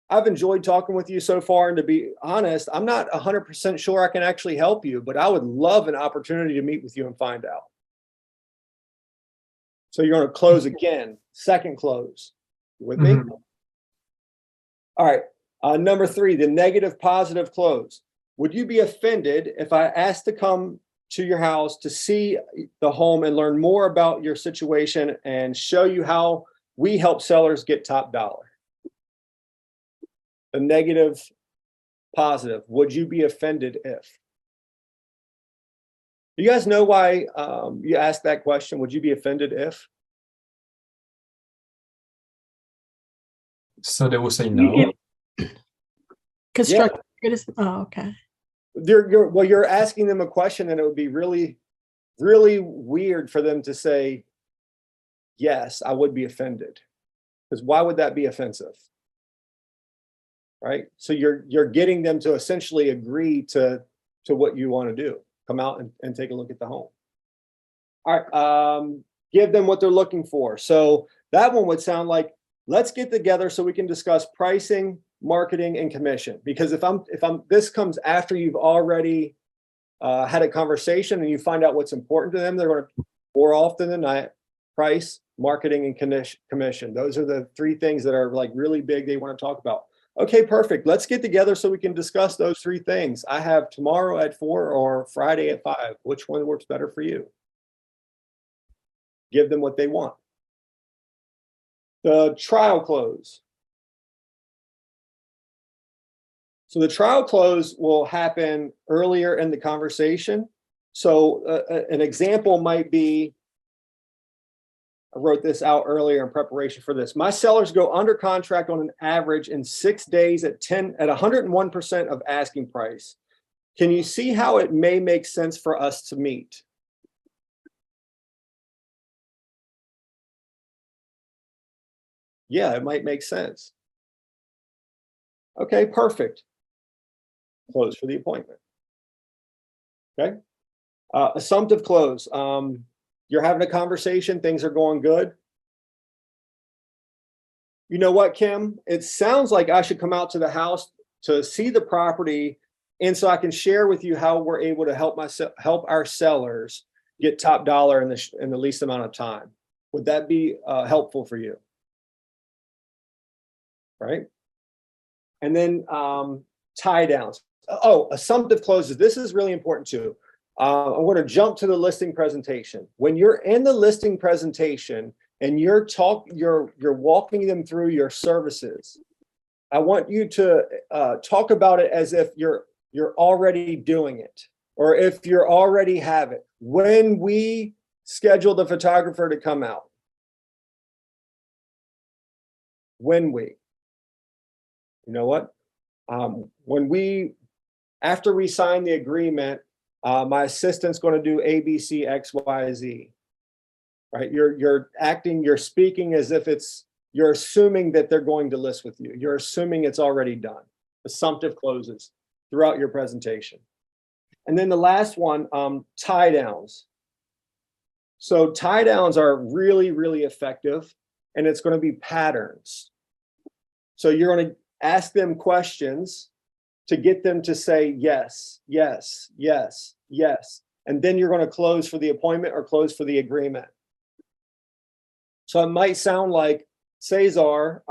I've enjoyed talking with you so far. And to be honest, I'm not 100% sure I can actually help you, but I would love an opportunity to meet with you and find out. So you're going to close again, second close. You with me? All right. Number three, the negative positive close. Would you be offended if I asked to come to your house to see the home and learn more about your situation and show you how we help sellers get top dollar? The negative positive. Would you be offended if? Do you guys know why you asked that question? Would you be offended if? So they will say no. Constructive criticism. Oh, okay. You're asking them a question, and it would be really, really weird for them to say, yes, I would be offended. Because why would that be offensive? Right? So you're getting them to essentially agree to what you want to do. Come out and take a look at the home. All right. Give them what they're looking for. So that one would sound like, let's get together so we can discuss pricing, marketing, and commission. Because if this comes after you've already had a conversation and you find out what's important to them, they're going to more often than not, price, marketing, and commission. Those are the three things that are like really big they want to talk about. Okay, perfect. Let's get together so we can discuss those three things. I have tomorrow at 4 or Friday at 5. Which one works better for you? Give them what they want. The trial close. So the trial close will happen earlier in the conversation. So an example might be, I wrote this out earlier in preparation for this. My sellers go under contract on an average in 6 days at 101% of asking price. Can you see how it may make sense for us to meet? Yeah, it might make sense. Okay, perfect. Close for the appointment. Okay. Assumptive close. You're having a conversation, things are going good. You know what, Kim? It sounds like I should come out to the house to see the property, and so I can share with you how we're able to help our sellers get top dollar in the least amount of time. Would that be helpful for you? Right? And then tie downs. Oh, assumptive closes. This is really important too. I'm going to jump to the listing presentation. When you're in the listing presentation and you're walking them through your services, I want you to talk about it as if you're already doing it, or if you already have it. When we schedule the photographer to come out, you know what? After we sign the agreement, my assistant's going to do A, B, C, X, Y, Z. Right? You're speaking as if you're assuming that they're going to list with you. You're assuming it's already done. Assumptive closes throughout your presentation. And then the last one, tie downs. So tie downs are really, really effective, and it's going to be patterns. So you're going to ask them questions to get them to say yes, yes, yes, yes. and then you're going to close for the appointment or close for the agreement. So it might sound like, Cesar,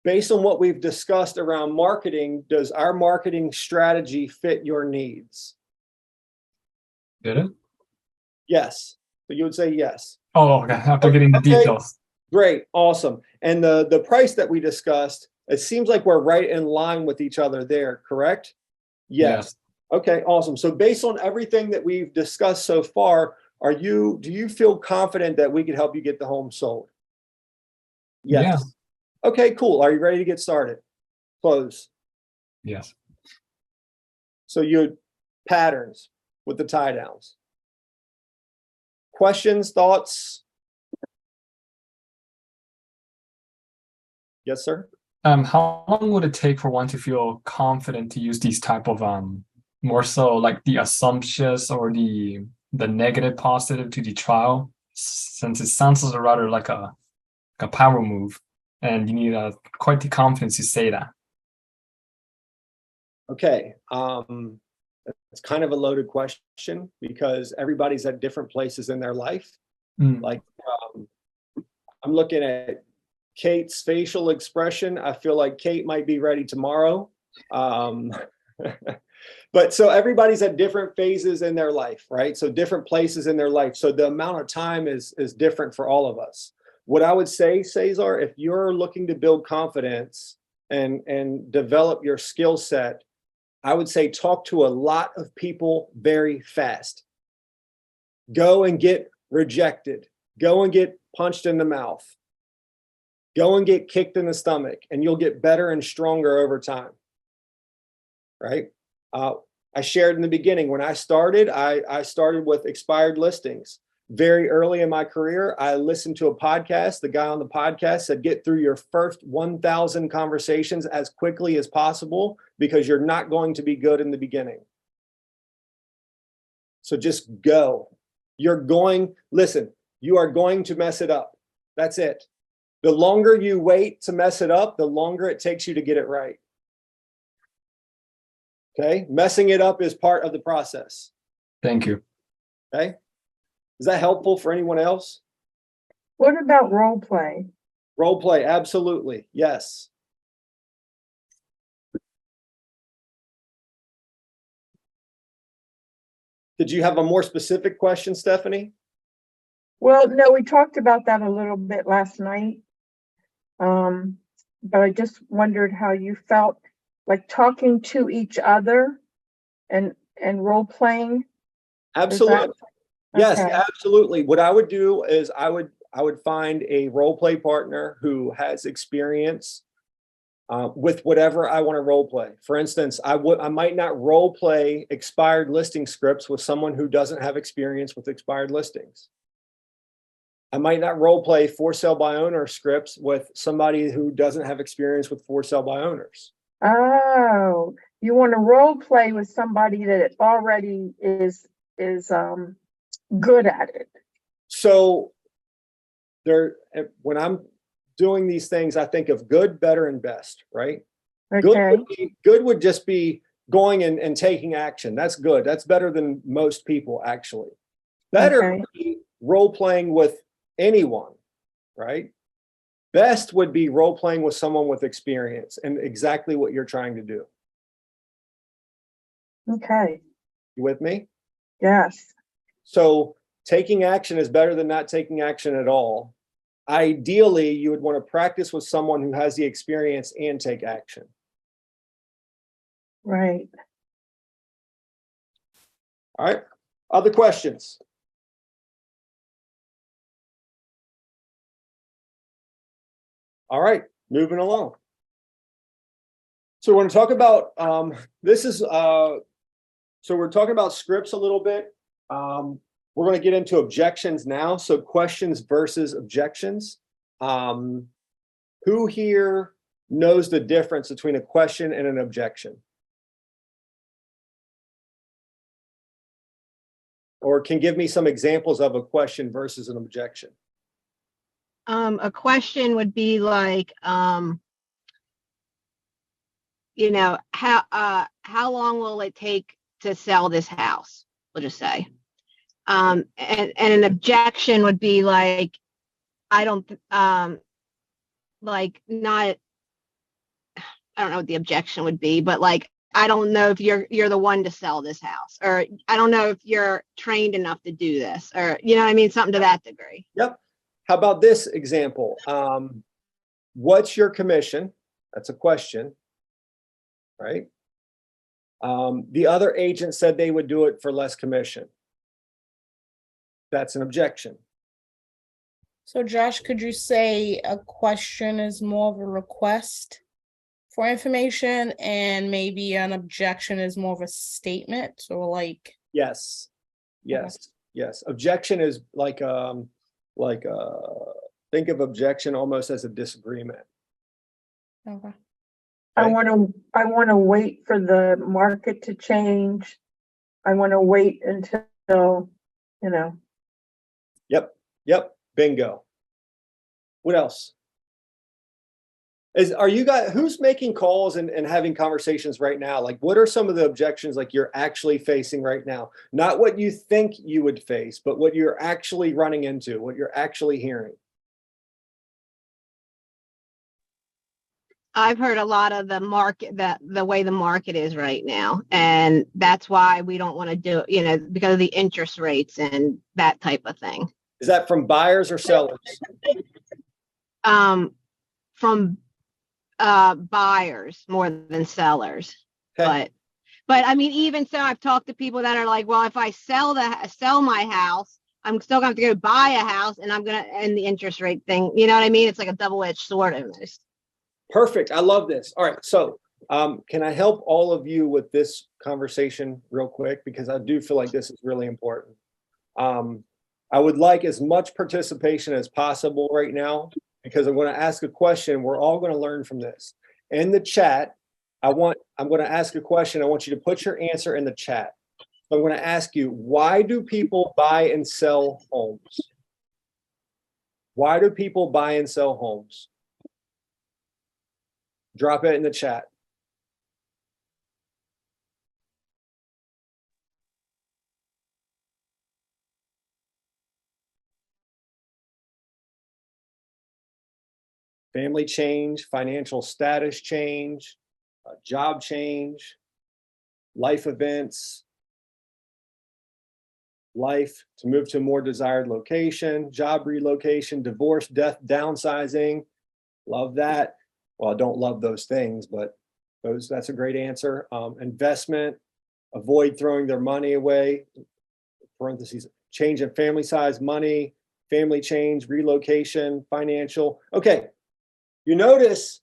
based on what we've discussed around marketing, does our marketing strategy fit your needs? Did it? Yes. So you would say yes. Oh, okay. After getting the Okay. details. Great. Awesome. And the price that we discussed, it seems like we're right in line with each other there, correct? Yes. Okay, awesome. So based on everything that we've discussed so far, do you feel confident that we could help you get the home sold? Yes. Okay, cool. Are you ready to get started? Close. Yes. So you patterns with the tie downs. Questions, thoughts? Yes, sir. How long would it take for one to feel confident to use these type of more so like the assumptions or the negative positive to the trial, since it sounds as rather like a power move, and you need quite the confidence to say that. Okay, it's kind of a loaded question because everybody's at different places in their life. Like I'm looking at Kate's facial expression. I feel like Kate might be ready tomorrow. But so everybody's at different phases in their life, right? So different places in their life. So the amount of time is different for all of us. What I would say, Cesar, if you're looking to build confidence and develop your skill set, I would say talk to a lot of people very fast. Go and get rejected. Go and get punched in the mouth. Go and get kicked in the stomach, and you'll get better and stronger over time, right? I shared in the beginning, when I started, I started with expired listings. Very early in my career, I listened to a podcast. The guy on the podcast said, get through your first 1,000 conversations as quickly as possible because you're not going to be good in the beginning. So just go. Listen, you are going to mess it up. That's it. The longer you wait to mess it up, the longer it takes you to get it right. Okay, messing it up is part of the process. Thank you. Okay, is that helpful for anyone else? What about role play? Role play, absolutely, yes. Did you have a more specific question, Stephanie? Well, no, we talked about that a little bit last night. But I just wondered how you felt like talking to each other and role playing. Absolutely. Yes, Okay. absolutely. What I would do is I would find a role play partner who has experience with whatever I want to role play. For instance, I might not role play expired listing scripts with someone who doesn't have experience with expired listings. I might not role play for sale by owner scripts with somebody who doesn't have experience with for sale by owners. Oh, you want to role play with somebody that already is good at it. So when I'm doing these things, I think of good, better, and best, right? Okay. Good would just be going and taking action. That's good. That's better than most people, actually. Better Okay. would be role playing with anyone, right? Best would be role playing with someone with experience and exactly what you're trying to do. Okay. You with me? Yes. So taking action is better than not taking action at all. Ideally, you would want to practice with someone who has the experience and take action. Right. All right. Other questions? All right, moving along. So we're going to talk about so we're talking about scripts a little bit. We're going to get into objections now. So questions versus objections. Who here knows the difference between a question and an objection? Or can give me some examples of a question versus an objection? A question would be like, how long will it take to sell this house? we'll just say. And an objection would be like, I don't, like not, I don't know what the objection would be, but like, I don't know if you're the one to sell this house, or I don't know if you're trained enough to do this, or, you know what I mean? Something to that degree. Yep. How about this example? What's your commission? That's a question, right? The other agent said they would do it for less commission. That's an objection. So Josh, could you say a question is more of a request for information and maybe an objection is more of a statement, or like? Yes, yes, yes. Objection is like think of objection almost as a disagreement. Okay. I want to wait for the market to change. I want to wait until, you know. Yep. Bingo. What else? Are you guys, who's making calls and having conversations right now? Like, what are some of the objections like you're actually facing right now? Not what you think you would face, but what you're actually running into, what you're actually hearing. I've heard a lot of the market, the way the market is right now. And that's why we don't want to do, you know, because of the interest rates and that type of thing. Is that from buyers or sellers? From buyers more than sellers. Okay. But I mean, even so, I've talked to people that are like, well, if I sell my house, I'm still going to have to go buy a house, and and the interest rate thing, you know what I mean? It's like a double-edged sword almost. Perfect. I love this. All right. So can I help all of you with this conversation real quick? Because I do feel like this is really important. I would like as much participation as possible right now, because I'm going to ask a question. We're all going to learn from this. In the chat, I'm going to ask a question. I want you to put your answer in the chat. So I'm going to ask you, why do people buy and sell homes? Why do people buy and sell homes? Drop it in the chat. Family change, financial status change, job change, life events, life to move to a more desired location, job relocation, divorce, death, downsizing. Love that. Well, I don't love those things, but that's a great answer. Investment, avoid throwing their money away, parentheses, change in family size, money, family change, relocation, financial. Okay. You notice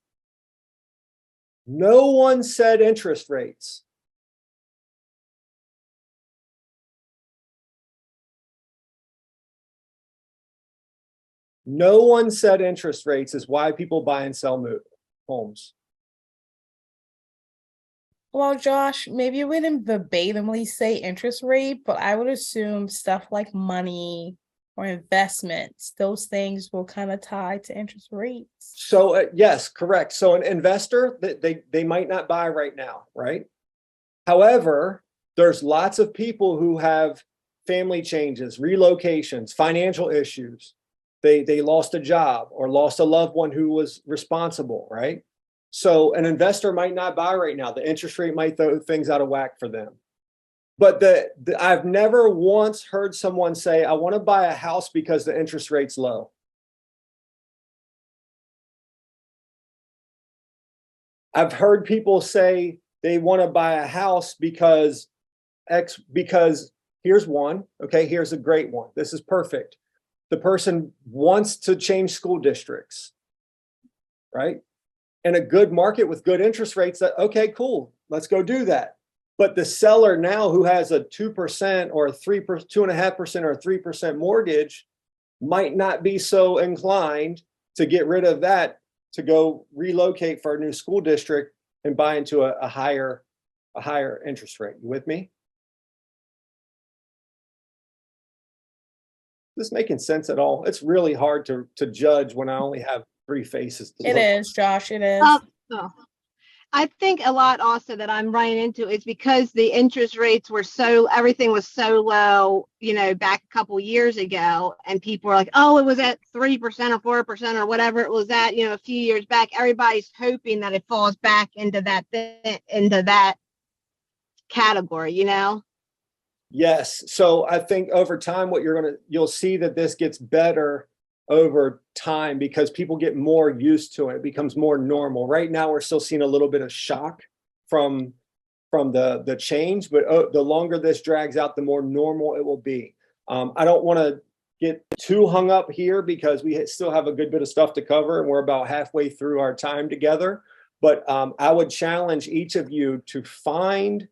no one said interest rates. No one said interest rates is why people buy and sell homes. Well, Josh, maybe you wouldn't verbatimly say interest rate, but I would assume stuff like money or investments, those things will kind of tie to interest rates. So yes, correct. So an investor, they might not buy right now, right? However, there's lots of people who have family changes, relocations, financial issues. They lost a job or lost a loved one who was responsible, right? So an investor might not buy right now. The interest rate might throw things out of whack for them. But I've never once heard someone say, I want to buy a house because the interest rate's low. I've heard people say they want to buy a house because here's one. Okay, here's a great one. This is perfect. The person wants to change school districts, right? In a good market with good interest rates, okay, cool. Let's go do that. But the seller now who has a 2% or a 2.5% or a 3% mortgage might not be so inclined to get rid of that to go relocate for a new school district and buy into a higher interest rate. You with me? Is this making sense at all? It's really hard to judge when I only have three faces. It is, Josh. It is. I think a lot also that I'm running into is because the interest rates were everything was so low, back a couple years ago, and people were like, oh, it was at 3% or 4% or whatever it was at, a few years back. Everybody's hoping that it falls back into that category, Yes. So I think over time, you'll see that this gets better over time because people get more used to it. It becomes more normal. Right now, we're still seeing a little bit of shock from the change, but the longer this drags out, the more normal it will be. I don't want to get too hung up here because we still have a good bit of stuff to cover and we're about halfway through our time together. But I would challenge each of you to find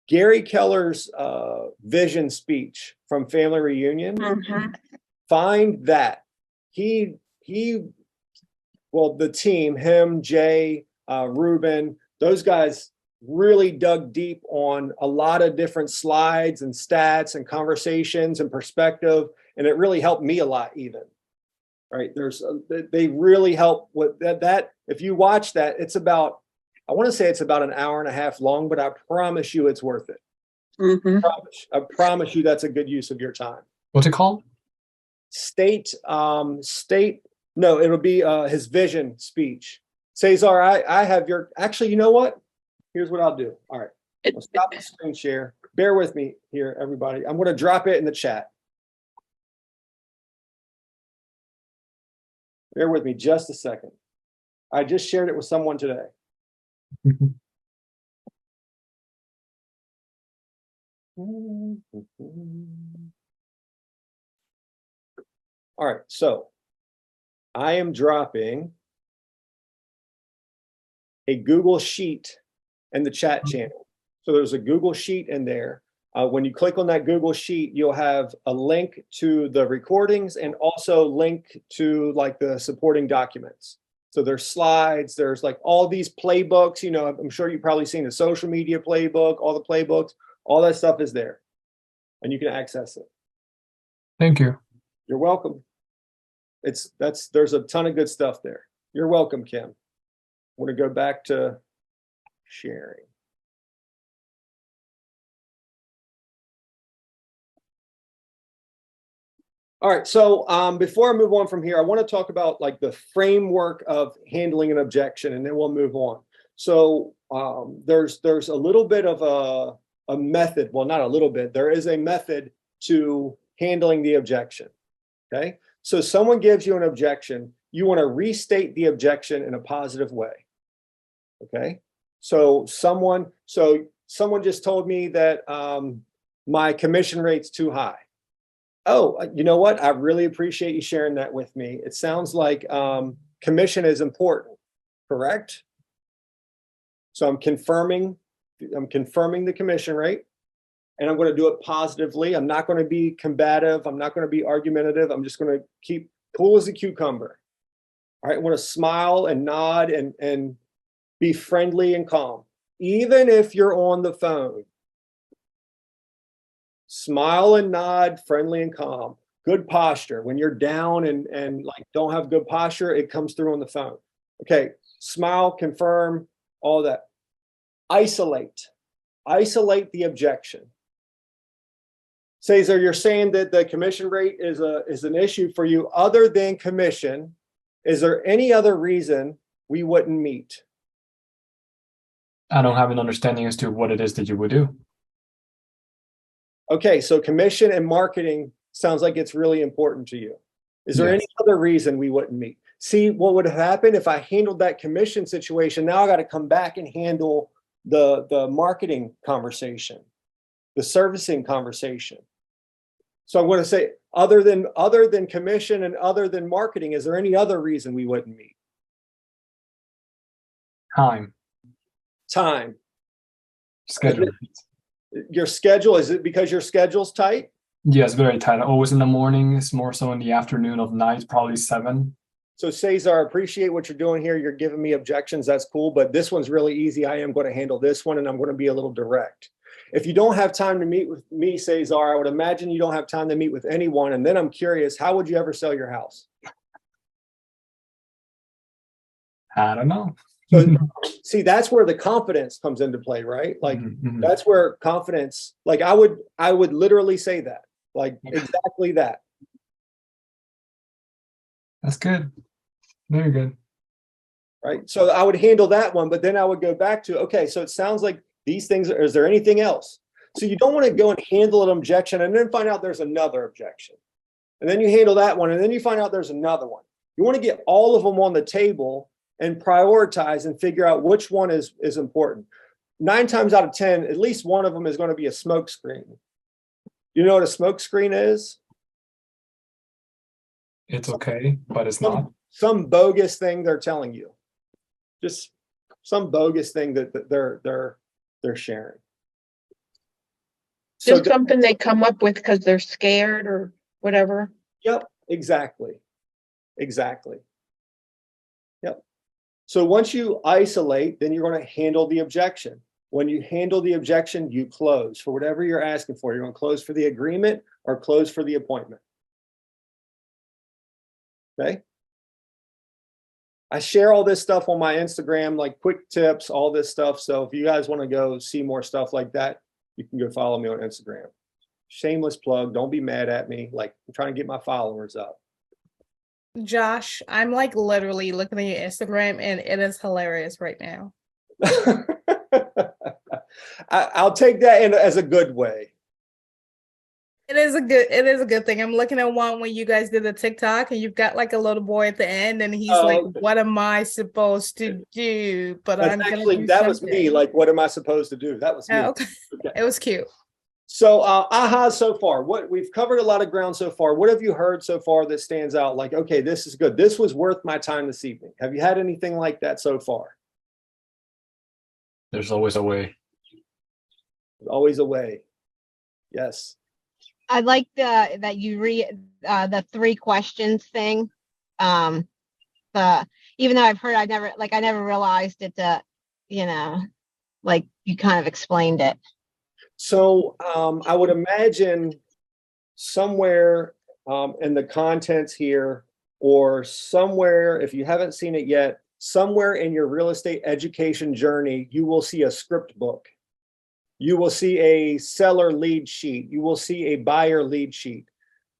Gary Keller's vision speech from Family Reunion. Find that. The team, him, Jay, Ruben, those guys really dug deep on a lot of different slides and stats and conversations and perspective. And it really helped me a lot even. Right. They really help with that. If you watch that, I want to say it's about an hour and a half long, but I promise you it's worth it. I promise you that's a good use of your time. What's it called? No, it'll be his vision speech. Cesar, I have actually, you know what? Here's what I'll do. All right. I'll stop the screen share. Bear with me here, everybody. I'm going to drop it in the chat. Bear with me just a second. I just shared it with someone today. All right, so I am dropping a Google Sheet in the chat channel. So there's a Google Sheet in there. When you click on that Google Sheet, you'll have a link to the recordings and also link to like the supporting documents. So there's slides, there's like all these playbooks, I'm sure you've probably seen the social media playbook, all the playbooks, all that stuff is there and you can access it. Thank you. You're welcome. There's a ton of good stuff there. You're welcome, Kim. I want to go back to sharing. All right, so before I move on from here, I want to talk about like the framework of handling an objection, and then we'll move on. So there's a little bit of a method. Well, not a little bit. There is a method to handling the objection. Okay, so someone gives you an objection. You want to restate the objection in a positive way. Okay, so someone just told me that my commission rate's too high. Oh, you know what? I really appreciate you sharing that with me. It sounds like commission is important, correct? So I'm confirming the commission rate, and I'm going to do it positively. I'm not going to be combative. I'm not going to be argumentative. I'm just going to keep cool as a cucumber. All right, I want to smile and nod and be friendly and calm, even if you're on the phone. Smile and nod, friendly and calm. Good posture. When you're down and like don't have good posture, it comes through on the phone. Okay, smile, confirm, all that. Isolate the objection. Cesar, you're saying that the commission rate is an issue for you other than commission. Is there any other reason we wouldn't meet? I don't have an understanding as to what it is that you would do. Okay, so commission and marketing sounds like it's really important to you. Is there any other reason we wouldn't meet? See, what would happen if I handled that commission situation? Now I got to come back and handle the marketing conversation, the servicing conversation. So I'm going to say, other than commission and other than marketing, is there any other reason we wouldn't meet? Time. Schedule. Your schedule, is it because your schedule's tight? Yes, very tight. Always in the morning. It's more so in the afternoon of night, probably 7. So Cesar, appreciate what you're doing here. You're giving me objections. That's cool. But this one's really easy. I am going to handle this one, and I'm going to be a little direct. If you don't have time to meet with me, Cesar, I would imagine you don't have time to meet with anyone. And then I'm curious, how would you ever sell your house? I don't know. So see, that's where the confidence comes into play, right? Like Mhm. that's where confidence, like I would literally say that, like exactly that. That's good. Very good. Right? So I would handle that one, but then I would go back to, okay, so it sounds like these things, is there anything else? So you don't want to go and handle an objection and then find out there's another objection. And then you handle that one and then you find out there's another one. You want to get all of them on the table and prioritize and figure out which one is important. 9 times out of 10, at least one of them is going to be a smoke screen. You know what a smoke screen is? It's okay, but it's not. Some bogus thing they're telling you. Just some bogus thing that they're sharing. So Just something they come up with because they're scared or whatever. Yep, exactly. Exactly. Yep. So once you isolate, then you're going to handle the objection. When you handle the objection, you close for whatever you're asking for. You're going to close for the agreement or close for the appointment. Okay. I share all this stuff on my Instagram, like quick tips, all this stuff. So if you guys want to go see more stuff like that, you can go follow me on Instagram. Shameless plug. Don't be mad at me. Like I'm trying to get my followers up. Josh, I'm like literally looking at your Instagram and it is hilarious right now. I'll take that in as a good way. It is a good thing. I'm looking at one when you guys did the TikTok and you've got like a little boy at the end and he's like, what am I supposed to do? But That's I'm actually, gonna do that was me. something. Like, what am I supposed to do? That was me. Oh, okay. It was cute. So aha so far. What we've covered a lot of ground so far. What have you heard so far that stands out? Like, okay, this is good. This was worth my time this evening. Have you had anything like that so far? There's always a way. There's always a way. Yes. I like that you the 3 questions thing. Even though I've heard, I never realized it. Like you kind of explained it. So I would imagine somewhere in the contents here, or somewhere, if you haven't seen it yet, somewhere in your real estate education journey, you will see a script book. You will see a seller lead sheet. You will see a buyer lead sheet.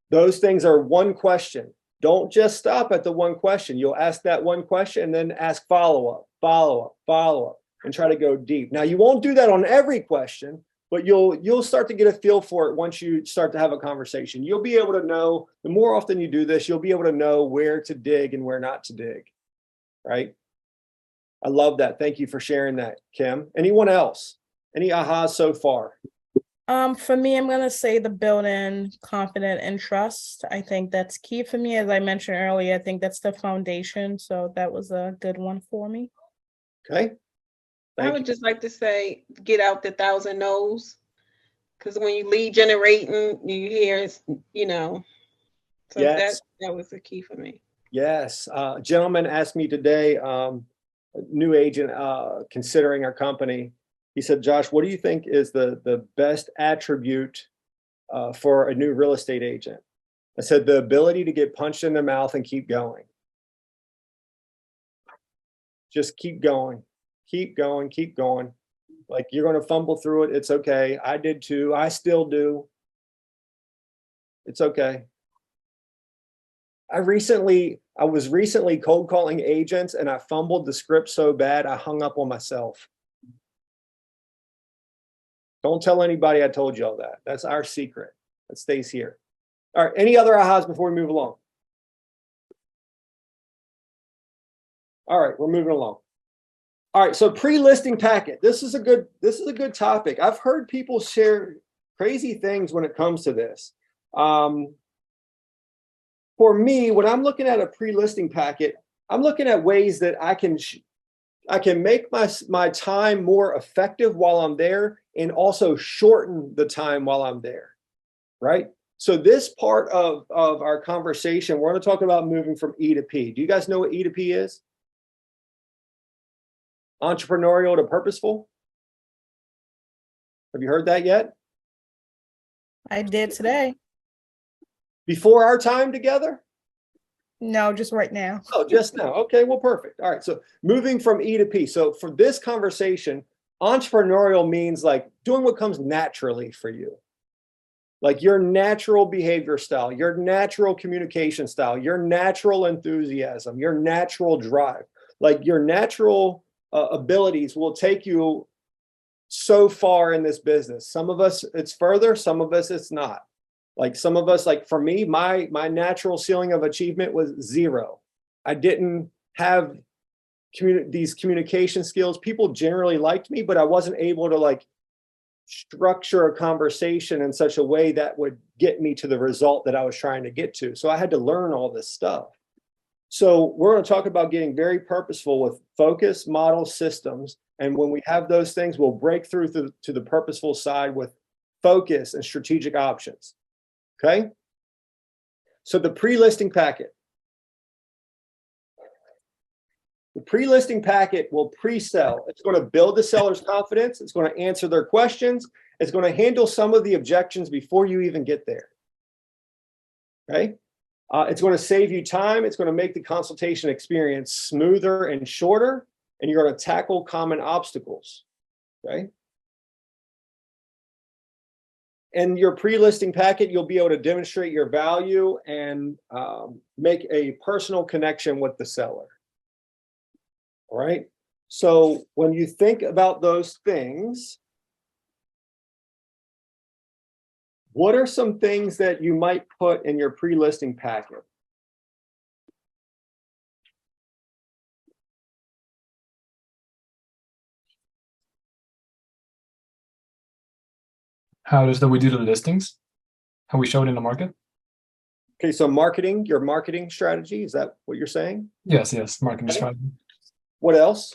Those things are one question. Don't just stop at the one question. You'll ask that one question and then ask follow-up, follow-up, follow-up, and try to go deep. Now, you won't do that on every question, but you'll start to get a feel for it once you start to have a conversation. You'll be able to know, the more often you do this, you'll be able to know where to dig and where not to dig, right? I love that. Thank you for sharing that, Kim. Anyone else? Any ahas so far? For me, I'm gonna say the build-in confidence and trust. I think that's key for me. As I mentioned earlier, I think that's the foundation. So that was a good one for me. Okay. I would just like to say, get out the 1,000 no's. Because when you lead generating, you hear, so yes. that was the key for me. Yes. A gentleman asked me today, a new agent considering our company. He said, Josh, what do you think is the best attribute for a new real estate agent? I said, the ability to get punched in the mouth and keep going. Just keep going, keep going, keep going. Like you're going to fumble through it. It's okay. I did too. I still do. It's okay. I was recently cold calling agents and I fumbled the script so bad I hung up on myself. Don't tell anybody I told you all that. That's our secret. That stays here. All right. Any other ahas before we move along? All right, we're moving along. All right, so pre-listing packet. This is a good topic. I've heard people share crazy things when it comes to this. For me, when I'm looking at a pre-listing packet, I'm looking at ways that I can make my time more effective while I'm there and also shorten the time while I'm there, right? So this part of our conversation, we're going to talk about moving from E to P. Do you guys know what E to P is? Entrepreneurial to purposeful? Have you heard that yet? I did today. Before our time together? No, just right now. Oh, just now. Okay, well, perfect. All right. So moving from E to P. So for this conversation, entrepreneurial means like doing what comes naturally for you. Like your natural behavior style, your natural communication style, your natural enthusiasm, your natural drive, like your natural abilities will take you so far in this business. Some of us it's further, some of us it's not. Like some of us, like for me, my natural ceiling of achievement was 0. I didn't have these communication skills. People generally liked me, but I wasn't able to like structure a conversation in such a way that would get me to the result that I was trying to get to. So I had to learn all this stuff. So we're going to talk about getting very purposeful with focus, model, systems. And when we have those things, we'll break through to the purposeful side with focus and strategic options. Okay? So the pre-listing packet. The pre-listing packet will pre-sell. It's going to build the seller's confidence. It's going to answer their questions. It's going to handle some of the objections before you even get there. Okay? It's going to save you time. It's going to make the consultation experience smoother and shorter, and you're going to tackle common obstacles. Okay? In your pre-listing packet, you'll be able to demonstrate your value and make a personal connection with the seller. All right. So when you think about those things, what are some things that you might put in your pre-listing packet? How does that we do the listings? How we show it in the market? Okay, so marketing, your marketing strategy, is that what you're saying? Yes, marketing Okay. strategy. What else?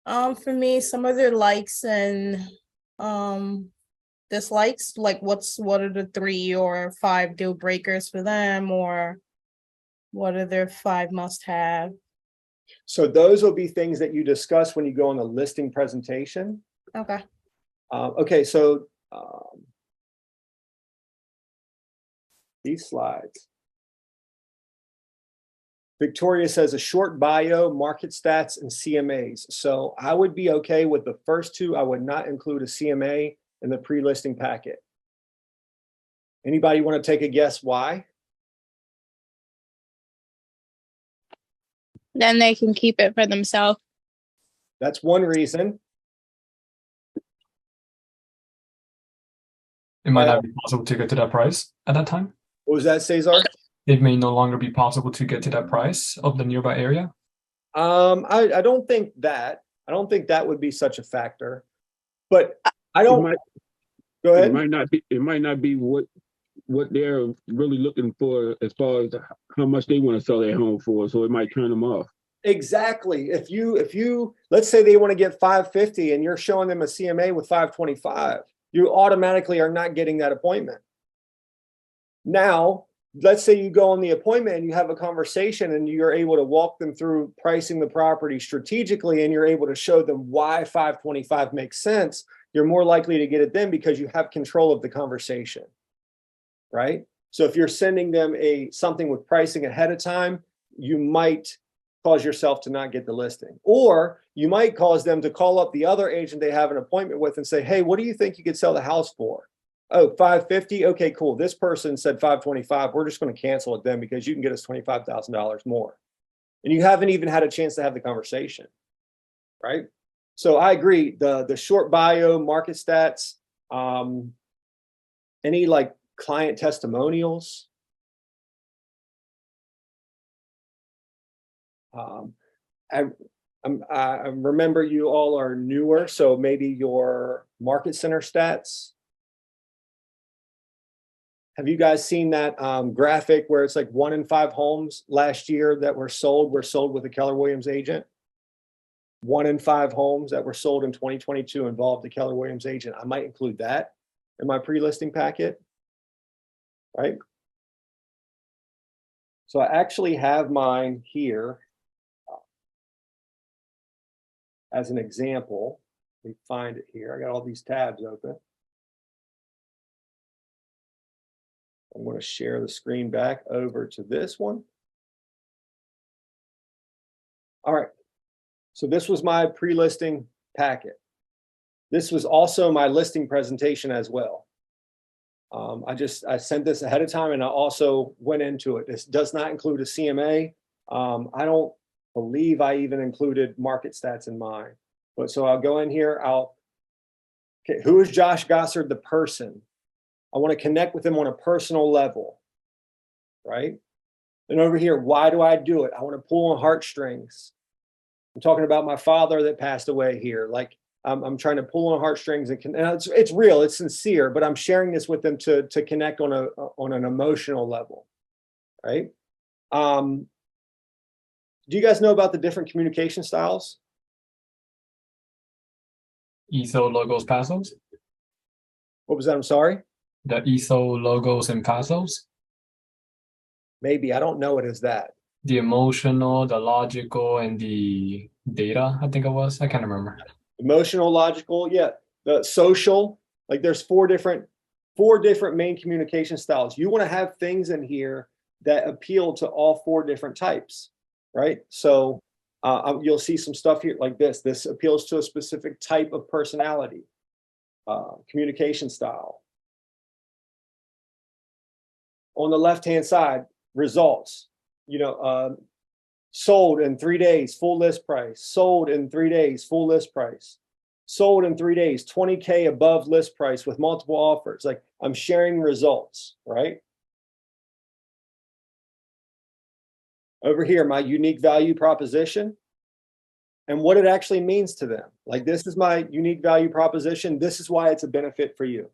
For me, some of their likes and dislikes, like what are the 3 or 5 deal breakers for them, or what are their 5 must-have? So those will be things that you discuss when you go on the listing presentation. Okay. Okay, so these slides. Victoria says a short bio, market stats, and CMAs. So I would be okay with the first 2. I would not include a CMA in the pre-listing packet. Anybody want to take a guess why? Then they can keep it for themselves. That's one reason. It might not be possible to get to that price at that time. What was that, Cesar? It may no longer be possible to get to that price of the nearby area. I don't think that. I don't think that would be such a factor. But I don't. Go ahead. It might not be what they're really looking for as far as how much they want to sell their home for. So it might turn them off. Exactly. If you let's say they want to get 550 and you're showing them a CMA with 525, you automatically are not getting that appointment. Now, let's say you go on the appointment and you have a conversation and you're able to walk them through pricing the property strategically and you're able to show them why 525 makes sense. You're more likely to get it then because you have control of the conversation, right? So if you're sending them something with pricing ahead of time, you might cause yourself to not get the listing. Or you might cause them to call up the other agent they have an appointment with and say, hey, what do you think you could sell the house for? Oh, 550. Okay, cool. This person said 525. We're just going to cancel it then because you can get us $25,000 more. And you haven't even had a chance to have the conversation, right? So I agree. The short bio, market stats, any like client testimonials. I remember you all are newer, so maybe your market center stats. Have you guys seen that graphic where it's like 1 in 5 homes last year that were sold with a Keller Williams agent? 1 in 5 homes that were sold in 2022 involved a Keller Williams agent. I might include that in my pre-listing packet, right? So I actually have mine here as an example. Let me find it here. I got all these tabs open. I'm going to share the screen back over to this one. All right. So this was my pre-listing packet. This was also my listing presentation as well. I sent this ahead of time, and I also went into it. This does not include a CMA. I don't believe I even included market stats in mine. But so I'll go in here. Okay, who is Josh Gossard, the person? I want to connect with him on a personal level, right? And over here, why do I do it? I want to pull on heartstrings. I'm talking about my father that passed away here. Like I'm trying to pull on heartstrings, and it's real, it's sincere, but I'm sharing this with them to connect on an emotional level, right? Do you guys know about the different communication styles? ESO, logos, pasos. What was that? I'm sorry. The ESO, logos, and pasos. Maybe, I don't know it as that. The emotional, the logical, and the data, I think it was. I can't remember. Emotional, logical, yeah. The social, like there's four different main communication styles. You want to have things in here that appeal to all four different types, right? So you'll see some stuff here like this. This appeals to a specific type of personality, communication style. On the left-hand side, results. Sold in 3 days, full list price. Sold in 3 days, full list price. Sold in 3 days, 20K above list price with multiple offers. Like I'm sharing results, right? Over here, my unique value proposition and what it actually means to them. Like this is my unique value proposition. This is why it's a benefit for you.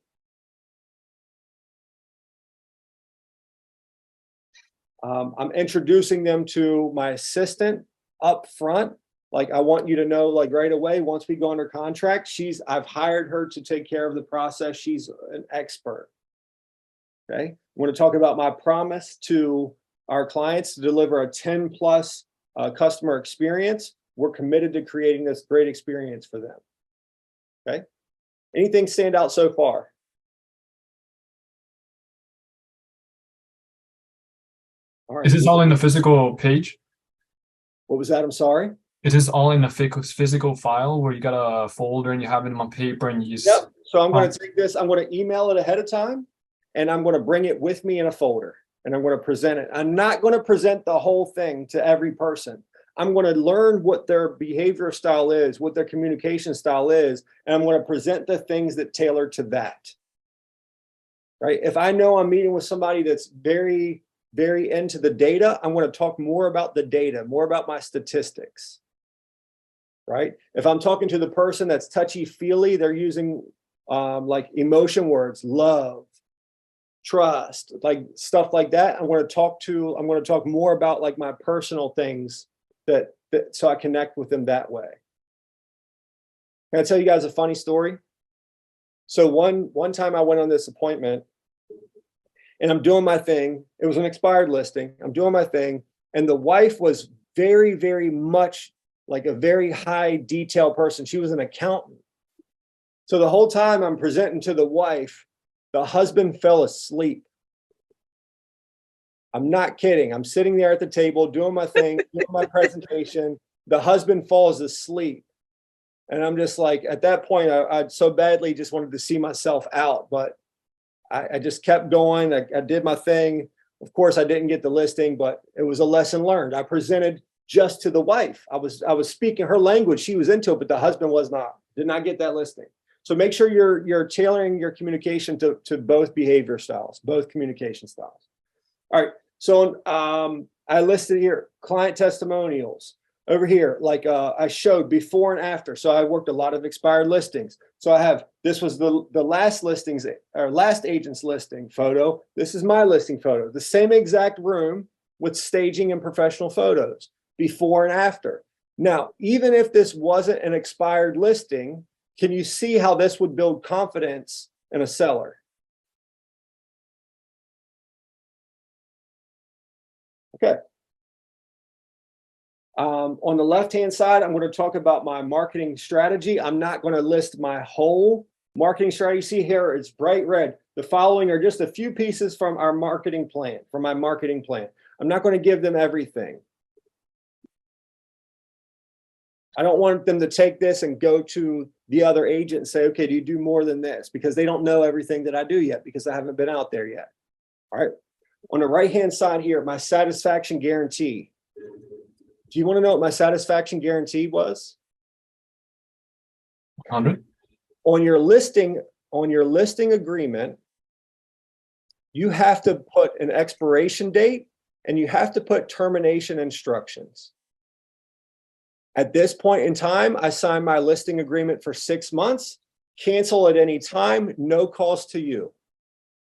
I'm introducing them to my assistant up front. Like I want you to know, like right away, once we go under contract, I've hired her to take care of the process. She's an expert. Okay. I want to talk about my promise to our clients to deliver a 10+ customer experience. We're committed to creating this great experience for them. Okay. Anything stand out so far? All right. Is this all in the physical page? What was that? I'm sorry. Is this all in a physical file where you got a folder and you have it on paper and you use? Yep. So I'm going to take this, I'm going to email it ahead of time, and I'm going to bring it with me in a folder, and I'm going to present it. I'm not going to present the whole thing to every person. I'm going to learn what their behavior style is, what their communication style is, and I'm going to present the things that tailor to that. Right? If I know I'm meeting with somebody that's very into the data, I'm going to talk more about the data, more about my statistics, right? If I'm talking to the person that's touchy-feely, they're using like emotion words, love, trust, like stuff like that. I'm going to talk more about like my personal things that so I connect with them that way. Can I tell you guys a funny story? So one time I went on this appointment, and I'm doing my thing. It was an expired listing. I'm doing my thing. And the wife was very, very much like a very high detail person. She was an accountant. So the whole time I'm presenting to the wife, the husband fell asleep. I'm not kidding. I'm sitting there at the table doing my thing, doing my presentation. The husband falls asleep. And I'm just like, at that point, I so badly just wanted to see myself out. But I just kept going. I did my thing. Of course, I didn't get the listing, but it was a lesson learned. I presented just to the wife. I was speaking her language. She was into it, but the husband was not. Did not get that listing. So make sure you're tailoring your communication to both behavior styles, both communication styles. All right. So I listed here client testimonials. Over here, like I showed before and after. So I worked a lot of expired listings. So this was the last listings or last agent's listing photo. This is my listing photo. The same exact room with staging and professional photos before and after. Now, even if this wasn't an expired listing, can you see how this would build confidence in a seller? Okay. On the left-hand side, I'm going to talk about my marketing strategy. I'm not going to list my whole marketing strategy. See here, it's bright red. The following are just a few pieces from our marketing plan, from my marketing plan. I'm not going to give them everything. I don't want them to take this and go to the other agent and say, okay, do you do more than this? Because they don't know everything that I do yet because I haven't been out there yet. All right. On the right-hand side here, my satisfaction guarantee. Do you want to know what my satisfaction guarantee was? 100. On your listing agreement, you have to put an expiration date and you have to put termination instructions. At this point in time, I signed my listing agreement for 6 months. Cancel at any time, no cost to you.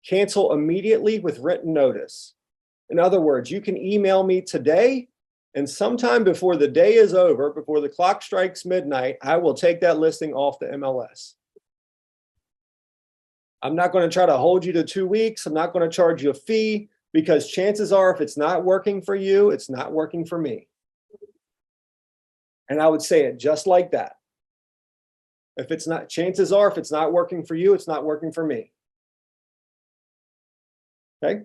Cancel immediately with written notice. In other words, you can email me today, and sometime before the day is over, before the clock strikes midnight, I will take that listing off the MLS. I'm not going to try to hold you to 2 weeks. I'm not going to charge you a fee because chances are if it's not working for you, it's not working for me. And I would say it just like that. If it's not, chances are if it's not working for you, it's not working for me. Okay.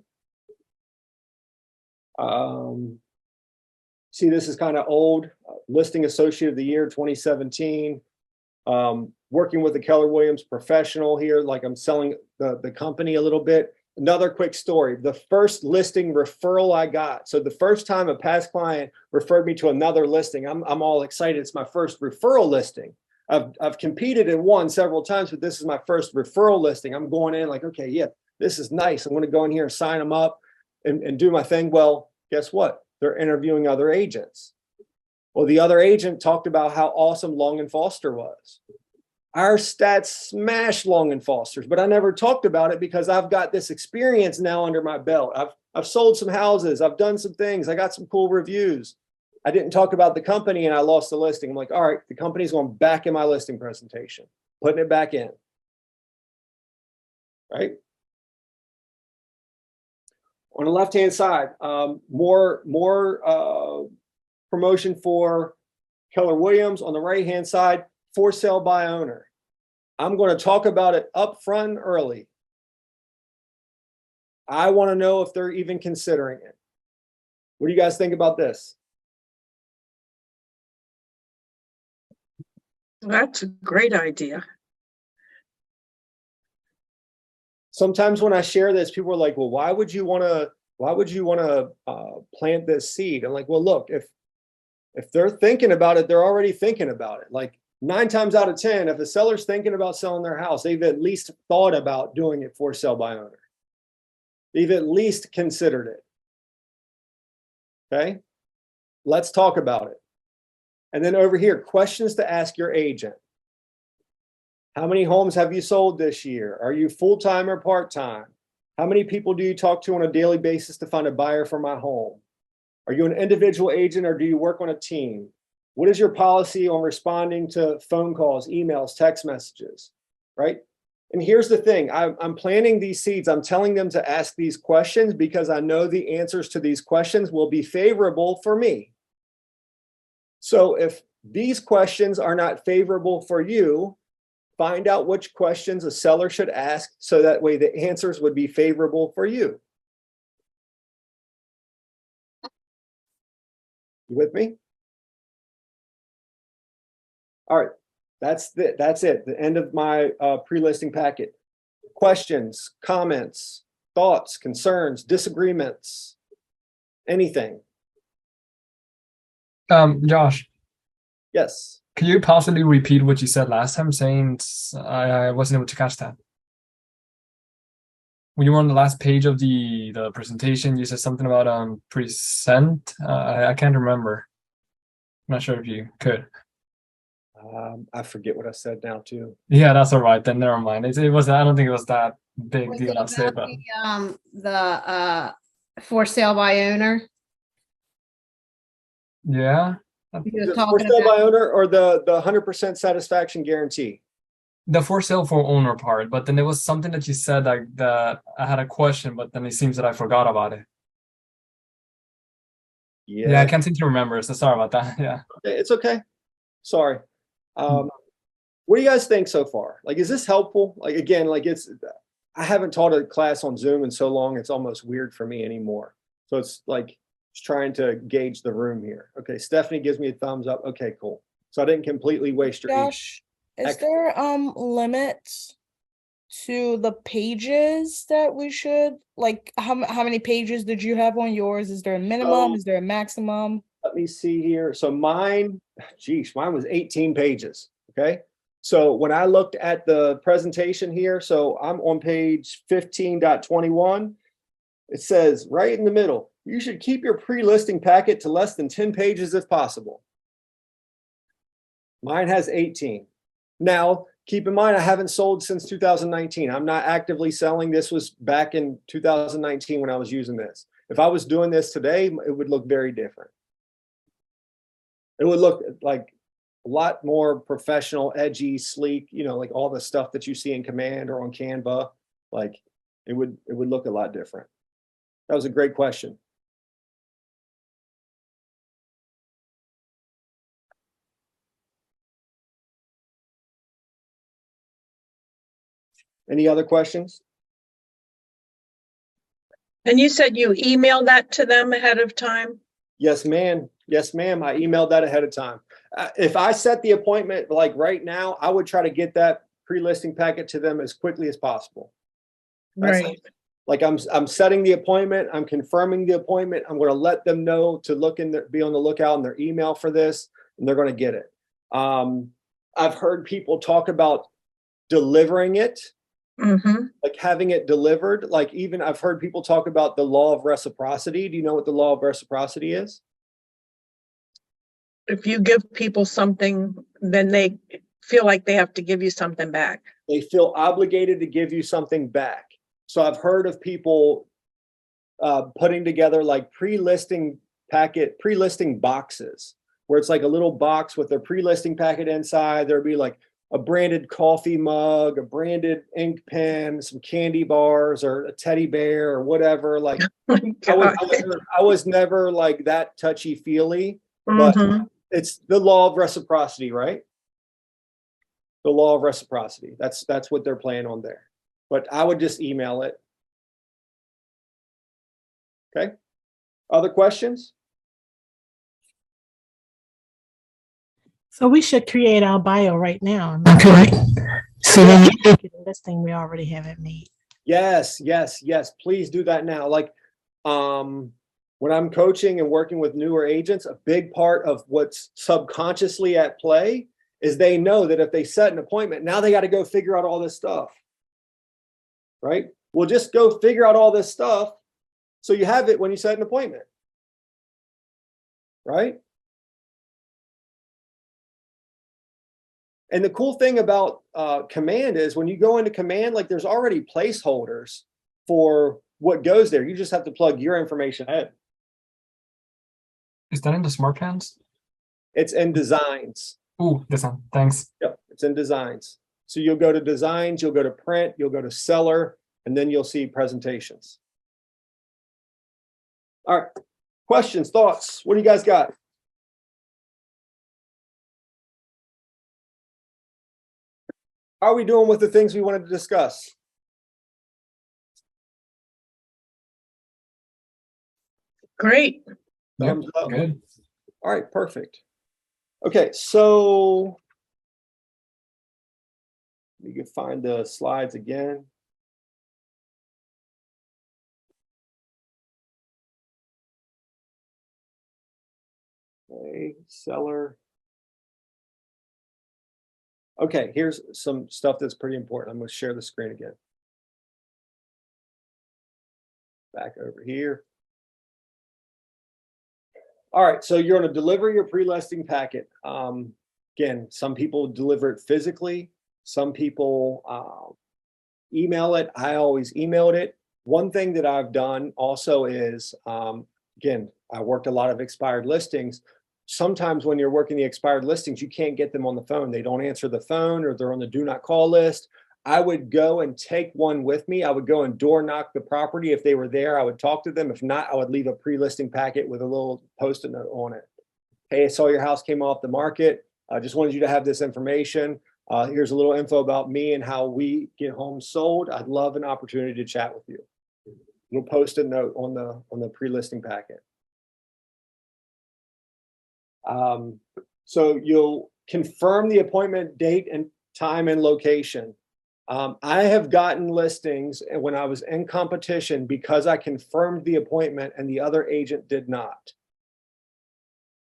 See, this is kind of old. Listing Associate of the Year 2017. Working with the Keller Williams professional here, like I'm selling the company a little bit. Another quick story. The first listing referral I got. So the first time a past client referred me to another listing, I'm all excited. It's my first referral listing. I've competed and won several times, but this is my first referral listing. I'm going in like, okay, yeah, this is nice. I'm going to go in here and sign them up and do my thing. Well, guess what? They're interviewing other agents. Well, the other agent talked about how awesome Long & Foster was. Our stats smash Long & Foster's, but I never talked about it because I've got this experience now under my belt. I've sold some houses. I've done some things. I got some cool reviews. I didn't talk about the company and I lost the listing. I'm like, all right, the company's going back in my listing presentation, putting it back in. Right? On the left-hand side, more promotion for Keller Williams. On the right-hand side, for sale by owner. I'm going to talk about it up front and early. I want to know if they're even considering it. What do you guys think about this? That's a great idea. Sometimes when I share this, people are like, well, why would you want to plant this seed? I'm like, well, look, if they're thinking about it, they're already thinking about it. Like 9 times out of 10, if a seller's thinking about selling their house, they've at least thought about doing it for sale by owner. They've at least considered it. Okay, let's talk about it. And then over here, questions to ask your agent. How many homes have you sold this year? Are you full-time or part-time? How many people do you talk to on a daily basis to find a buyer for my home? Are you an individual agent or do you work on a team? What is your policy on responding to phone calls, emails, text messages, right? And here's the thing, I'm planting these seeds. I'm telling them to ask these questions because I know the answers to these questions will be favorable for me. So if these questions are not favorable for you, find out which questions a seller should ask so that way the answers would be favorable for you. You with me? All right, that's it. The end of my pre-listing packet. Questions, comments, thoughts, concerns, disagreements, anything. Josh, Yes. can you possibly repeat what you said last time, saying I wasn't able to catch that? When you were on the last page of the presentation, you said something about present. I can't remember. I'm not sure if you could. I forget what I said now too. Yeah, that's all right. Then never mind. It was. I don't think it was that big deal. I'd say, but The for sale by owner. yeah, You were For talking sale by about, owner or the 100% satisfaction guarantee? the for sale for owner part. But then there was something that you said like that. I had a question, but then it seems that I forgot about it. Yeah, I can't seem to remember. So sorry about that. Yeah. It's okay. Sorry. What do you guys think so far? Like, is this helpful? Like, again, like I haven't taught a class on Zoom in so long, it's almost weird for me anymore. So it's like just trying to gauge the room here. Okay, Stephanie gives me a thumbs up. Okay, cool. So I didn't completely waste your evening. Josh, is Excellent. there limits to the pages that we should like? How many pages did you have on yours? Is there a minimum? So- Is there a maximum? Let me see here. So mine was 18 pages. Okay. So when I looked at the presentation here, so I'm on page 15.21. It says right in the middle, you should keep your pre-listing packet to less than 10 pages if possible. Mine has 18. Now, keep in mind, I haven't sold since 2019. I'm not actively selling. This was back in 2019 when I was using this. If I was doing this today, it would look very different. It would look like a lot more professional, edgy, sleek, you know, like all the stuff that you see in Command or on Canva. Like it would look a lot different. That was a great question. Any other questions? And you said you emailed that to them ahead of time? Yes, ma'am. Yes, ma'am. I emailed that ahead of time. If I set the appointment like right now, I would try to get that pre-listing packet to them as quickly as possible. That's Right. like I'm setting the appointment. I'm confirming the appointment. I'm going to let them know to look in there, be on the lookout in their email for this, and they're going to get it. I've heard people talk about delivering it, Mm-hmm. like having it delivered. Like even I've heard people talk about the law of reciprocity. Do you know what the law of reciprocity is? If you give people something, then they feel like they have to give you something back. They feel obligated to give you something back. So I've heard of people putting together like pre-listing boxes where it's like a little box with their pre-listing packet inside. There'd be like a branded coffee mug, a branded ink pen, some candy bars, or a teddy bear or whatever. Like I was never like that touchy-feely, but Mhm. it's the law of reciprocity, right? The law of reciprocity. That's what they're playing on there. But I would just email it. Okay. Other questions? So we should create our bio right now. Am I correct? So then you make it a listing, we already have it made. Yes, yes, yes. Please do that now. Like when I'm coaching and working with newer agents, a big part of what's subconsciously at play is they know that if they set an appointment, now they got to go figure out all this stuff. Right? Well, just go figure out all this stuff so you have it when you set an appointment. Right? And the cool thing about Command is when you go into Command, like there's already placeholders for what goes there. You just have to plug your information in. Is that in the smart hands? It's in Designs. Ooh, this one. Thanks. Yep, it's in Designs. So you'll go to Designs, you'll go to Print, you'll go to Seller, and then you'll see Presentations. All right, questions, thoughts? What do you guys got? How are we doing with the things we wanted to discuss? Great. Thumbs up. Good. All right, perfect. Okay, so you can find the slides again. Okay, Seller. Okay, here's some stuff that's pretty important. I'm going to share the screen again. Back over here. All right, so you're going to deliver your pre-listing packet. Again, some people deliver it physically. Some people email it. I always emailed it. One thing that I've done also is, again, I worked a lot of expired listings. Sometimes when you're working the expired listings, you can't get them on the phone. They don't answer the phone or they're on the do not call list. I would go and take one with me. I would go and door knock the property. If they were there, I would talk to them. If not, I would leave a pre-listing packet with a little post-it note on it. Hey, I saw your house came off the market. I just wanted you to have this information. Here's a little info about me and how we get homes sold. I'd love an opportunity to chat with you. We'll post a note on the pre-listing packet. So you'll confirm the appointment date and time and location. I have gotten listings when I was in competition because I confirmed the appointment and the other agent did not.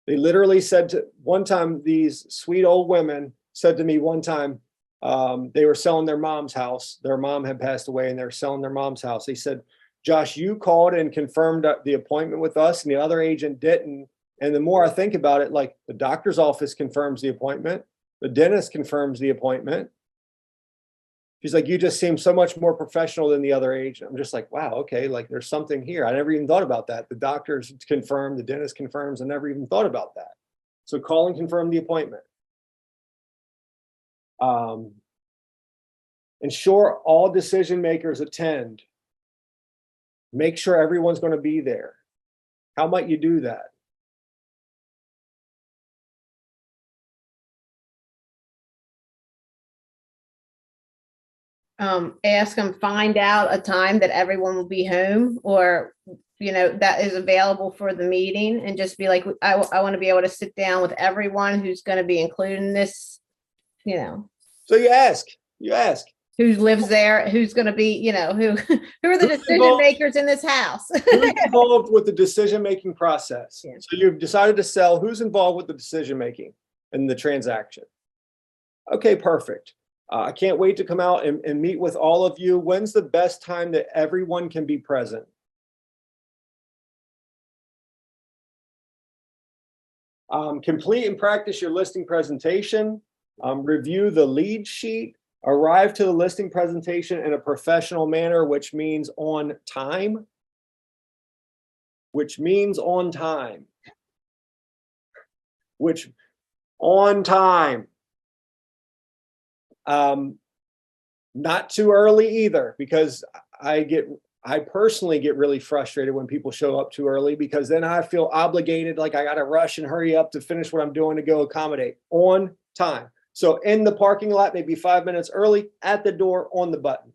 They literally said to one time, these sweet old women said to me one time, they were selling their mom's house. Their mom had passed away and they were selling their mom's house. They said, Josh, you called and confirmed the appointment with us and the other agent didn't. And the more I think about it, like the doctor's office confirms the appointment, the dentist confirms the appointment. She's like, you just seem so much more professional than the other agent. I'm just like, wow, okay, like there's something here. I never even thought about that. The doctors confirm, the dentist confirms. I never even thought about that. So call and confirm the appointment. Ensure all decision makers attend. Make sure everyone's going to be there. How might you do that? Ask them, find out a time that everyone will be home or, that is available for the meeting and just be like, I want to be able to sit down with everyone who's going to be included in this, So you ask, who lives there, who's going to be, who are the decision makers in this house? who's involved with the decision-making process? Yeah. So you've decided to sell, who's involved with the decision-making in the transaction? Okay, perfect. I can't wait to come out and meet with all of you. When's the best time that everyone can be present? Complete and practice your listing presentation. Review the lead sheet. Arrive to the listing presentation in a professional manner, which means on time. Not too early either, because I personally get really frustrated when people show up too early, because then I feel obligated, like I got to rush and hurry up to finish what I'm doing to go accommodate. On time. So in the parking lot, maybe 5 minutes early, at the door, on the button.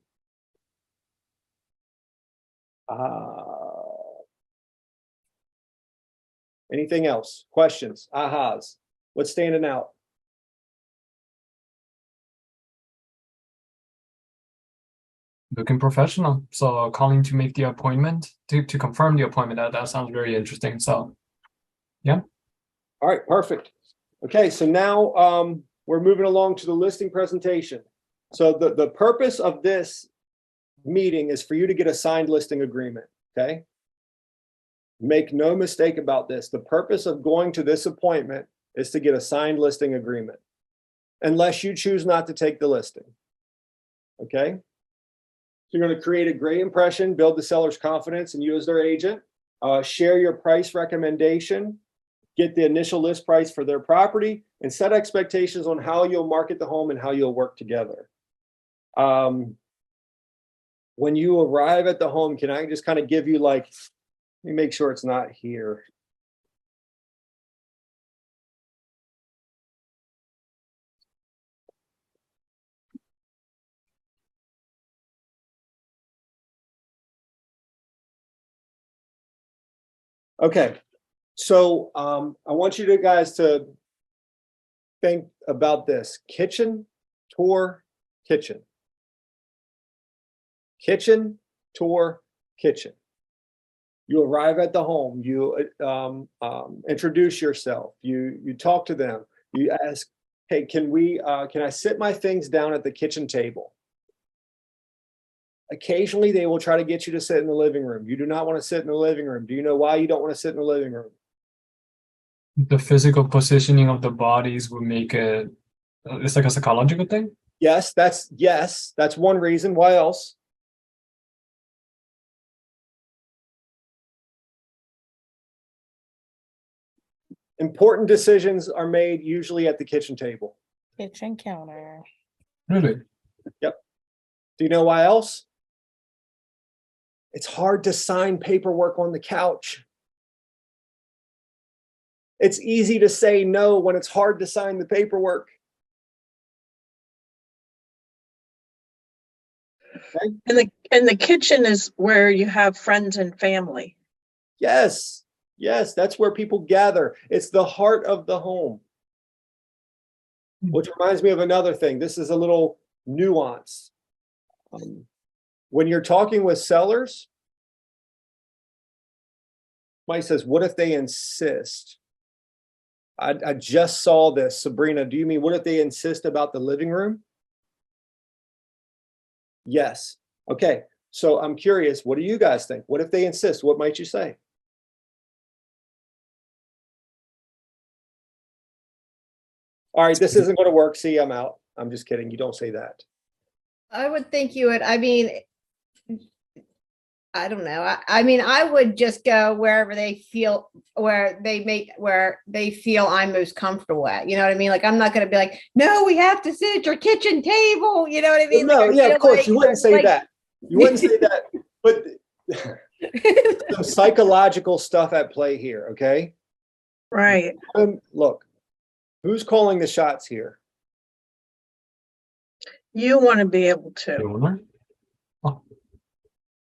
Anything else? Questions? Ahas? What's standing out? Looking professional. So calling to make the appointment, to confirm the appointment. That sounds very interesting. So, yeah. All right, perfect. Okay, so now we're moving along to the listing presentation. So the purpose of this meeting is for you to get a signed listing agreement, okay? Make no mistake about this. The purpose of going to this appointment is to get a signed listing agreement, unless you choose not to take the listing, okay? So you're going to create a great impression, build the seller's confidence in you as their agent, share your price recommendation, get the initial list price for their property, and set expectations on how you'll market the home and how you'll work together. When you arrive at the home, can I just kind of give you like, let me make sure it's not here. Okay, so I want you guys to think about this. Kitchen, tour, kitchen. Kitchen, tour, kitchen. You arrive at the home, you introduce yourself, you talk to them, you ask, hey, can I sit my things down at the kitchen table? Occasionally, they will try to get you to sit in the living room. You do not want to sit in the living room. Do you know why you don't want to sit in the living room? The physical positioning of the bodies would make it, it's like a psychological thing? Yes, that's one reason. Why else? Important decisions are made usually at the kitchen table. Kitchen counter. Really? Yep. Do you know why else? It's hard to sign paperwork on the couch. It's easy to say no when it's hard to sign the paperwork. And the kitchen is where you have friends and family. Yes, yes, that's where people gather. It's the heart of the home. Which reminds me of another thing. This is a little nuance. When you're talking with sellers, Mike says, what if they insist? I just saw this. Sabrina, do you mean what if they insist about the living room? Yes. Okay. So I'm curious, what do you guys think? What if they insist? What might you say? All right, this isn't going to work. See, I'm out. I'm just kidding. You don't say that. I would think you would, I mean, I don't know. I mean, I would just go wherever they feel, where they feel I'm most comfortable at. You know what I mean? Like, I'm not going to be like, no, we have to sit at your kitchen table. You know what I mean? No, Like, I yeah, feel of course. like- You wouldn't say like- that. You wouldn't say that. But some psychological stuff at play here, okay? Right. Look, who's calling the shots here? You want to be able to. The owner?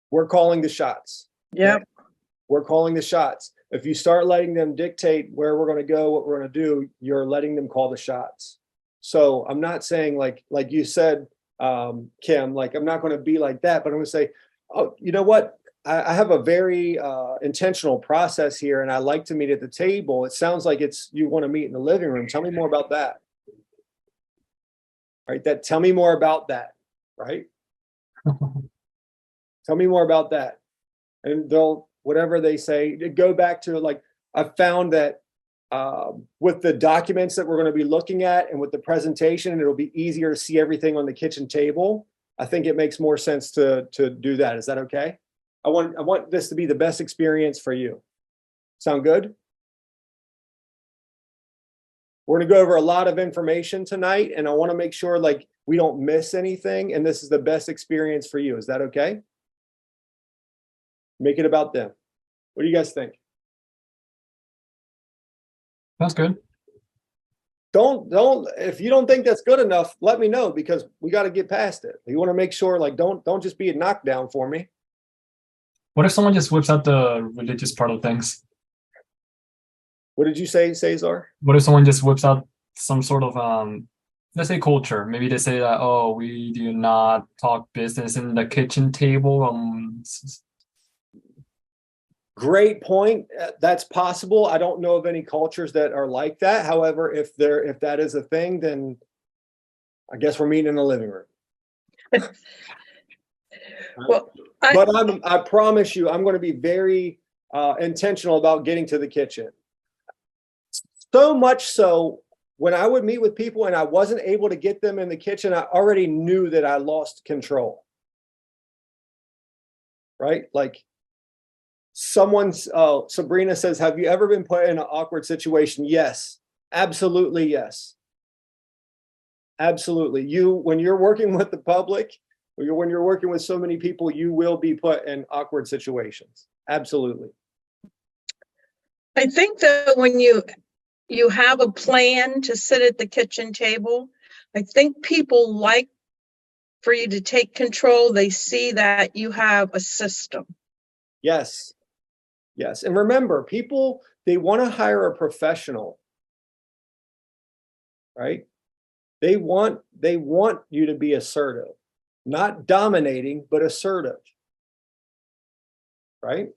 We're calling the shots. Yep. We're calling the shots. If you start letting them dictate where we're going to go, what we're going to do, you're letting them call the shots. So I'm not saying like you said, Kim, like I'm not going to be like that, but I'm going to say, oh, you know what? I have a very intentional process here, and I like to meet at the table. It sounds like you want to meet in the living room. Tell me more about that. Right? Tell me more about that. Right? Tell me more about that. And they'll, whatever they say, go back to like, I found that with the documents that we're going to be looking at and with the presentation, it'll be easier to see everything on the kitchen table. I think it makes more sense to do that. Is that okay? I want this to be the best experience for you. Sound good? We're going to go over a lot of information tonight, and I want to make sure like we don't miss anything, and this is the best experience for you. Is that okay? Make it about them. What do you guys think? That's good. Don't, if you don't think that's good enough, let me know, because we got to get past it. You want to make sure, like, don't just be a knockdown for me. What if someone just whips out the religious part of things? What did you say, Cesar? What if someone just whips out some sort of let's say culture? Maybe they say that, oh, we do not talk business in the kitchen table. Great point. That's possible. I don't know of any cultures that are like that. However, if that is a thing, then I guess we're meeting in the living room. Well, but I promise you, I'm going to be very intentional about getting to the kitchen. So much so, when I would meet with people and I wasn't able to get them in the kitchen, I already knew that I lost control. Right? Like, Sabrina says, have you ever been put in an awkward situation? Yes, absolutely. Yes. Absolutely. When you're working with the public, when you're working with so many people, you will be put in awkward situations. Absolutely. I think that when you have a plan to sit at the kitchen table, I think people like for you to take control. They see that you have a system. Yes. Yes. And remember, people, they want to hire a professional, right? They want you to be assertive, not dominating, but assertive, right?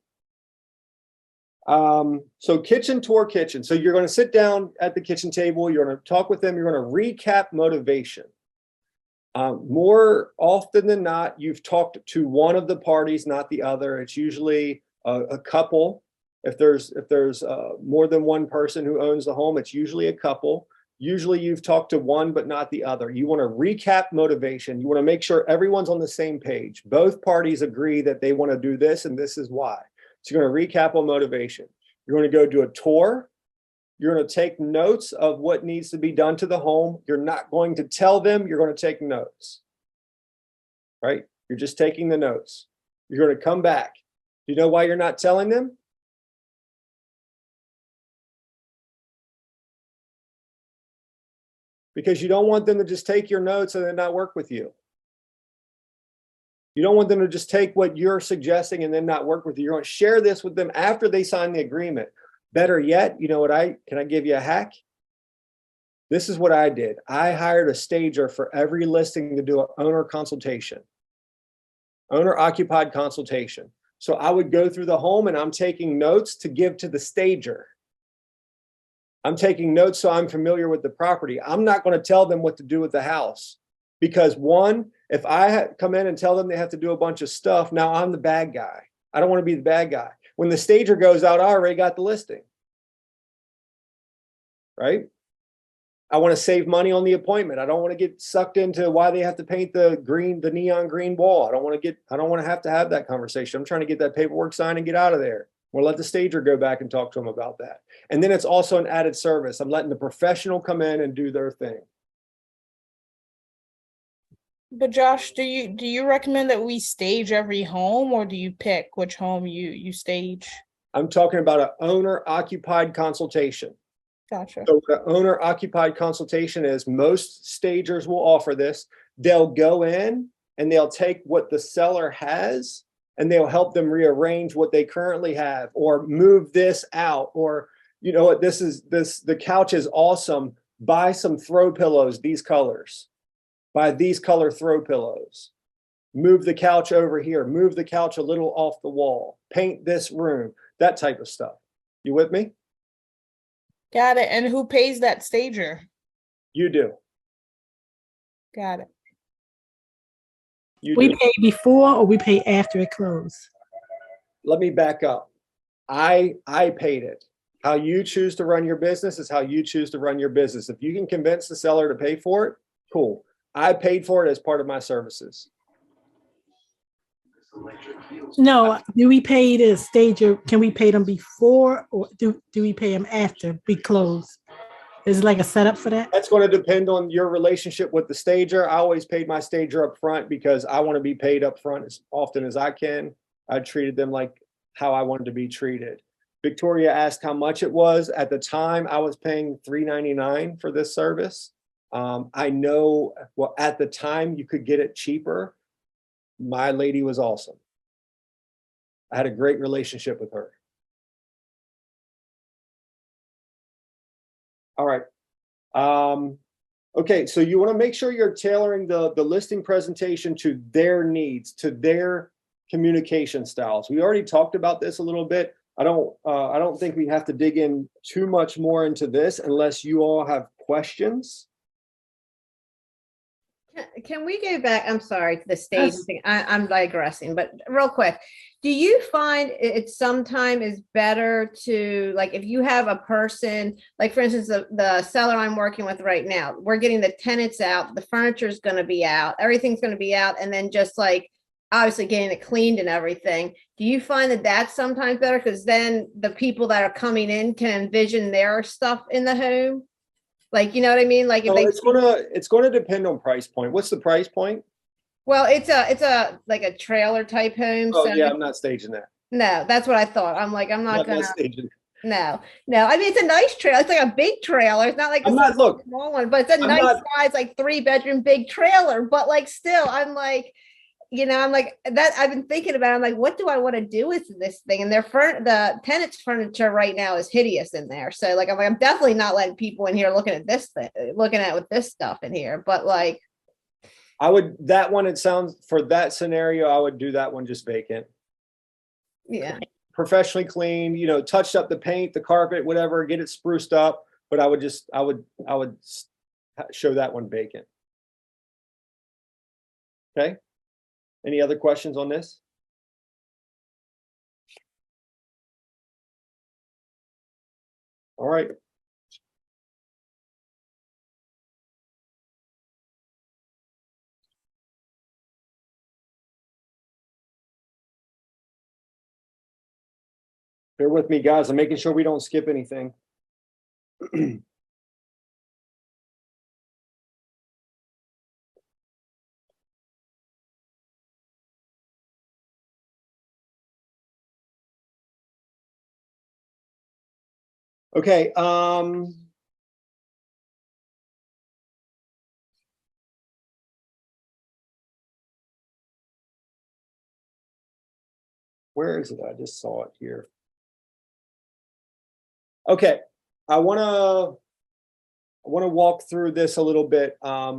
So kitchen tour kitchen. So you're going to sit down at the kitchen table. You're going to talk with them. You're going to recap motivation. More often than not, you've talked to one of the parties, not the other. It's usually a couple. If there's more than one person who owns the home, it's usually a couple. Usually you've talked to one, but not the other. You want to recap motivation. You want to make sure everyone's on the same page. Both parties agree that they want to do this, and this is why. So you're going to recap on motivation. You're going to go do a tour. You're going to take notes of what needs to be done to the home. You're not going to tell them. You're going to take notes, right? You're just taking the notes. You're going to come back. Do you know why you're not telling them? Because you don't want them to just take your notes and then not work with you. You don't want them to just take what you're suggesting and then not work with you. You're going to share this with them after they sign the agreement. Better yet, you know what can I give you a hack? This is what I did. I hired a stager for every listing to do an owner consultation, owner occupied consultation. So I would go through the home and I'm taking notes to give to the stager. I'm taking notes so I'm familiar with the property. I'm not going to tell them what to do with the house because one, if I come in and tell them they have to do a bunch of stuff, now I'm the bad guy. I don't want to be the bad guy. When the stager goes out, I already got the listing, right? I want to save money on the appointment. I don't want to get sucked into why they have to paint the neon green wall. I don't want to have that conversation. I'm trying to get that paperwork signed and get out of there. We'll let the stager go back and talk to them about that. And then it's also an added service. I'm letting the professional come in and do their thing. But Josh, do you recommend that we stage every home, or do you pick which home you stage? I'm talking about an owner occupied consultation. Gotcha. So the owner occupied consultation is most stagers will offer this. They'll go in and they'll take what the seller has and they'll help them rearrange what they currently have or move this out, or, you know what, the couch is awesome. Buy some throw pillows, these colors, buy these color throw pillows, move the couch over here, move the couch a little off the wall, paint this room, that type of stuff. You with me? Got it. And who pays that stager? You do. Got it. We pay before or we pay after it closed? Let me back up. I paid it. How you choose to run your business is how you choose to run your business. If you can convince the seller to pay for it, cool. I paid for it as part of my services. No, do we pay the stager? Can we pay them before or do we pay them after we close? Is it like a setup for that? That's going to depend on your relationship with the stager. I always paid my stager up front because I want to be paid up front as often as I can. I treated them like how I wanted to be treated. Victoria asked how much it was. At the time, I was paying $3.99 for this service. I know, well, at the time you could get it cheaper. My lady was awesome. I had a great relationship with her. All right. Okay, so you want to make sure you're tailoring the listing presentation to their needs, to their communication styles. We already talked about this a little bit. I don't think we have to dig in too much more into this unless you all have questions. Can we go back? I'm sorry, to the stage thing. I'm digressing, but real quick. Do you find it sometimes is better to, like, if you have a person, like for instance, the seller I'm working with right now, we're getting the tenants out, the furniture is going to be out, everything's going to be out, and then just like obviously getting it cleaned and everything. Do you find that that's sometimes better because then the people that are coming in can envision their stuff in the home? Like, you know what I mean? Like if it's gonna depend on price point. What's the price point? Well, it's a like a trailer type home. Oh so yeah, I'm not staging that. No, that's what I thought. I'm like, I'm not gonna. Staging. No. I mean, it's a nice trailer. It's like a big trailer. It's not like a small one, but it's a nice size, like 3-bedroom big trailer. But like, still, I'm like, I'm like that. I've been thinking about it. I'm like, what do I want to do with this thing? And the tenants' furniture right now is hideous in there. So like, I'm definitely not letting people in here looking at this thing, looking at with this stuff in here. But like, it sounds for that scenario, I would do that one just vacant. Yeah. Professionally cleaned, touched up the paint, the carpet, whatever, get it spruced up. But I would show that one vacant. Okay. Any other questions on this? All right. Bear with me, guys. I'm making sure we don't skip anything. Okay. where is it? I just saw it here. Okay, I want to walk through this a little bit. I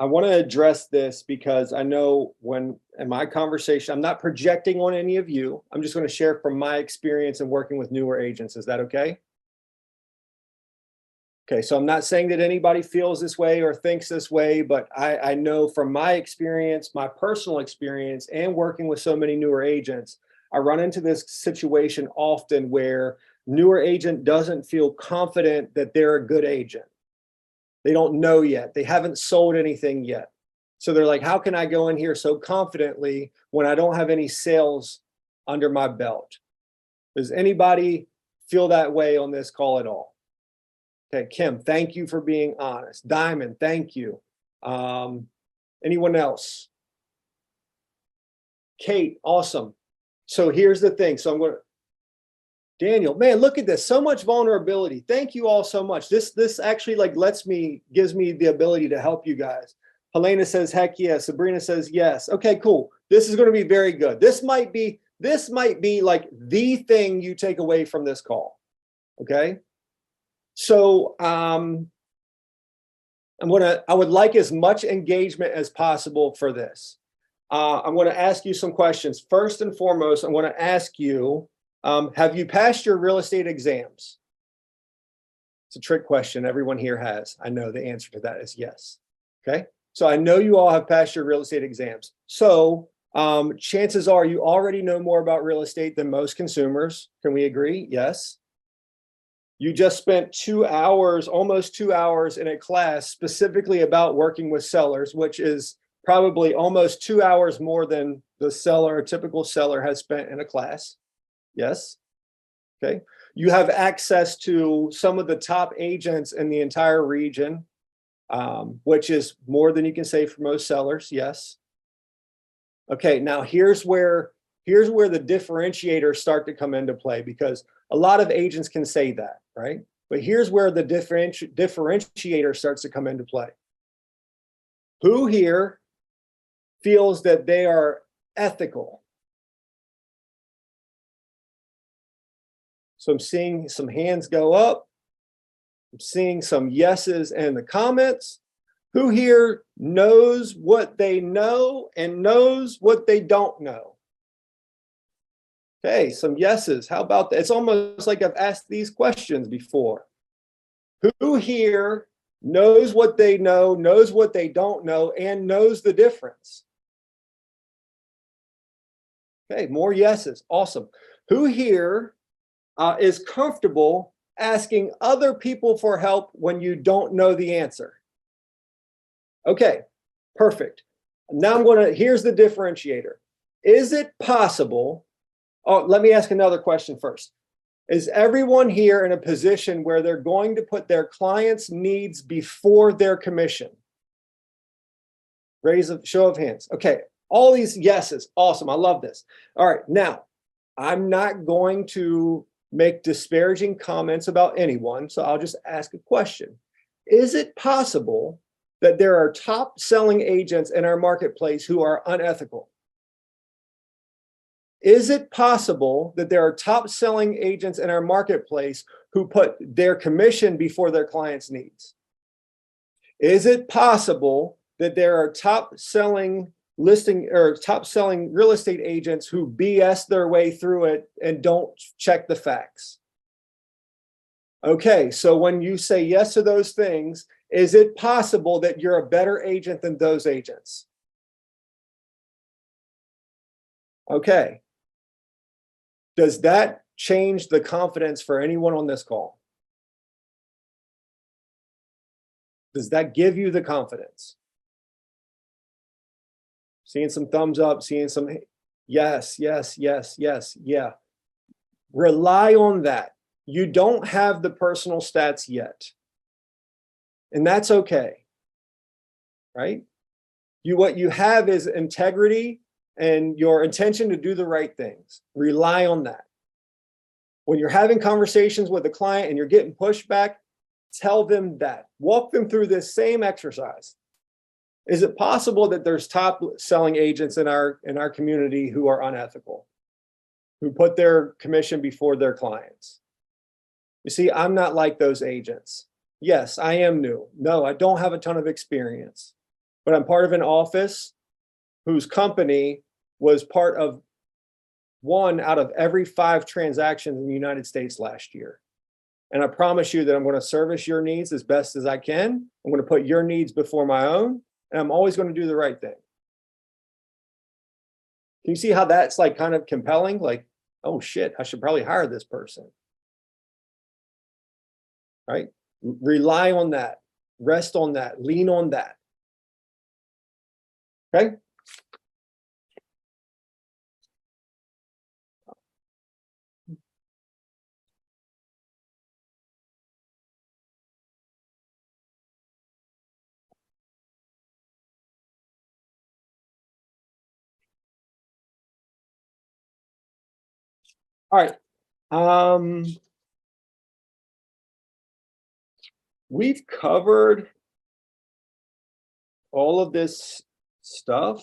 want to address this because I know when in my conversation, I'm not projecting on any of you. I'm just going to share from my experience in working with newer agents. Is that okay? Okay, so I'm not saying that anybody feels this way or thinks this way, but I know from my experience, my personal experience, and working with so many newer agents, I run into this situation often where newer agent doesn't feel confident that they're a good agent. They don't know yet. They haven't sold anything yet. So they're like, how can I go in here so confidently when I don't have any sales under my belt? Does anybody feel that way on this call at all? Okay, Kim, thank you for being honest. Diamond, thank you. Anyone else? Kate, awesome. So here's the thing. So I'm going to, Daniel, man, look at this. So much vulnerability. Thank you all so much. This actually like gives me the ability to help you guys. Helena says, heck yes. Sabrina says, yes. Okay, cool. This is going to be very good. This might be like the thing you take away from this call. Okay. So I would like as much engagement as possible for this. I'm going to ask you some questions. First and foremost, I'm going to ask you, have you passed your real estate exams? It's a trick question. Everyone here has. I know the answer to that is yes. Okay. So I know you all have passed your real estate exams. So chances are you already know more about real estate than most consumers. Can we agree? Yes. You just spent 2 hours, almost 2 hours in a class specifically about working with sellers, which is probably almost 2 hours more than the seller, a typical seller has spent in a class. Yes. Okay. You have access to some of the top agents in the entire region, which is more than you can say for most sellers. Yes. Okay. Now here's where the differentiators start to come into play, because a lot of agents can say that, right? But here's where the differentiator starts to come into play. Who here feels that they are ethical? So I'm seeing some hands go up. I'm seeing some yeses in the comments. Who here knows what they know and knows what they don't know? Okay, some yeses. How about that? It's almost like I've asked these questions before. Who here knows what they know, knows what they don't know, and knows the difference? Okay, more yeses. Awesome. Who here is comfortable asking other people for help when you don't know the answer? Okay, perfect. Now here's the differentiator. Is it possible? Oh, let me ask another question first. Is everyone here in a position where they're going to put their clients' needs before their commission? Raise a show of hands. Okay, all these yeses. Awesome. I love this. All right, now I'm not going to make disparaging comments about anyone, so I'll just ask a question. Is it possible that there are top selling agents in our marketplace who are unethical? Is it possible that there are top selling agents in our marketplace who put their commission before their clients' needs? Is it possible that there are top selling real estate agents who BS their way through it and don't check the facts? Okay, so when you say yes to those things, is it possible that you're a better agent than those agents? Okay. Does that change the confidence for anyone on this call? Does that give you the confidence? Seeing some thumbs up, seeing some yes, yes, yes, yes, yeah. Rely on that. You don't have the personal stats yet. And that's okay, right? What you have is integrity and your intention to do the right things. Rely on that. When you're having conversations with a client and you're getting pushback, tell them that. Walk them through this same exercise Is it possible that there's top selling agents in our community who are unethical, who put their commission before their clients? You see, I'm not like those agents. Yes, I am new. No, I don't have a ton of experience, but I'm part of an office whose company was part of 1 out of every 5 transactions in the United States last year. And I promise you that I'm going to service your needs as best as I can. I'm going to put your needs before my own, and I'm always going to do the right thing. Can you see how that's like kind of compelling? Like, oh shit, I should probably hire this person. Right? Rely on that, rest on that, lean on that. Okay? All right. We've covered all of this stuff.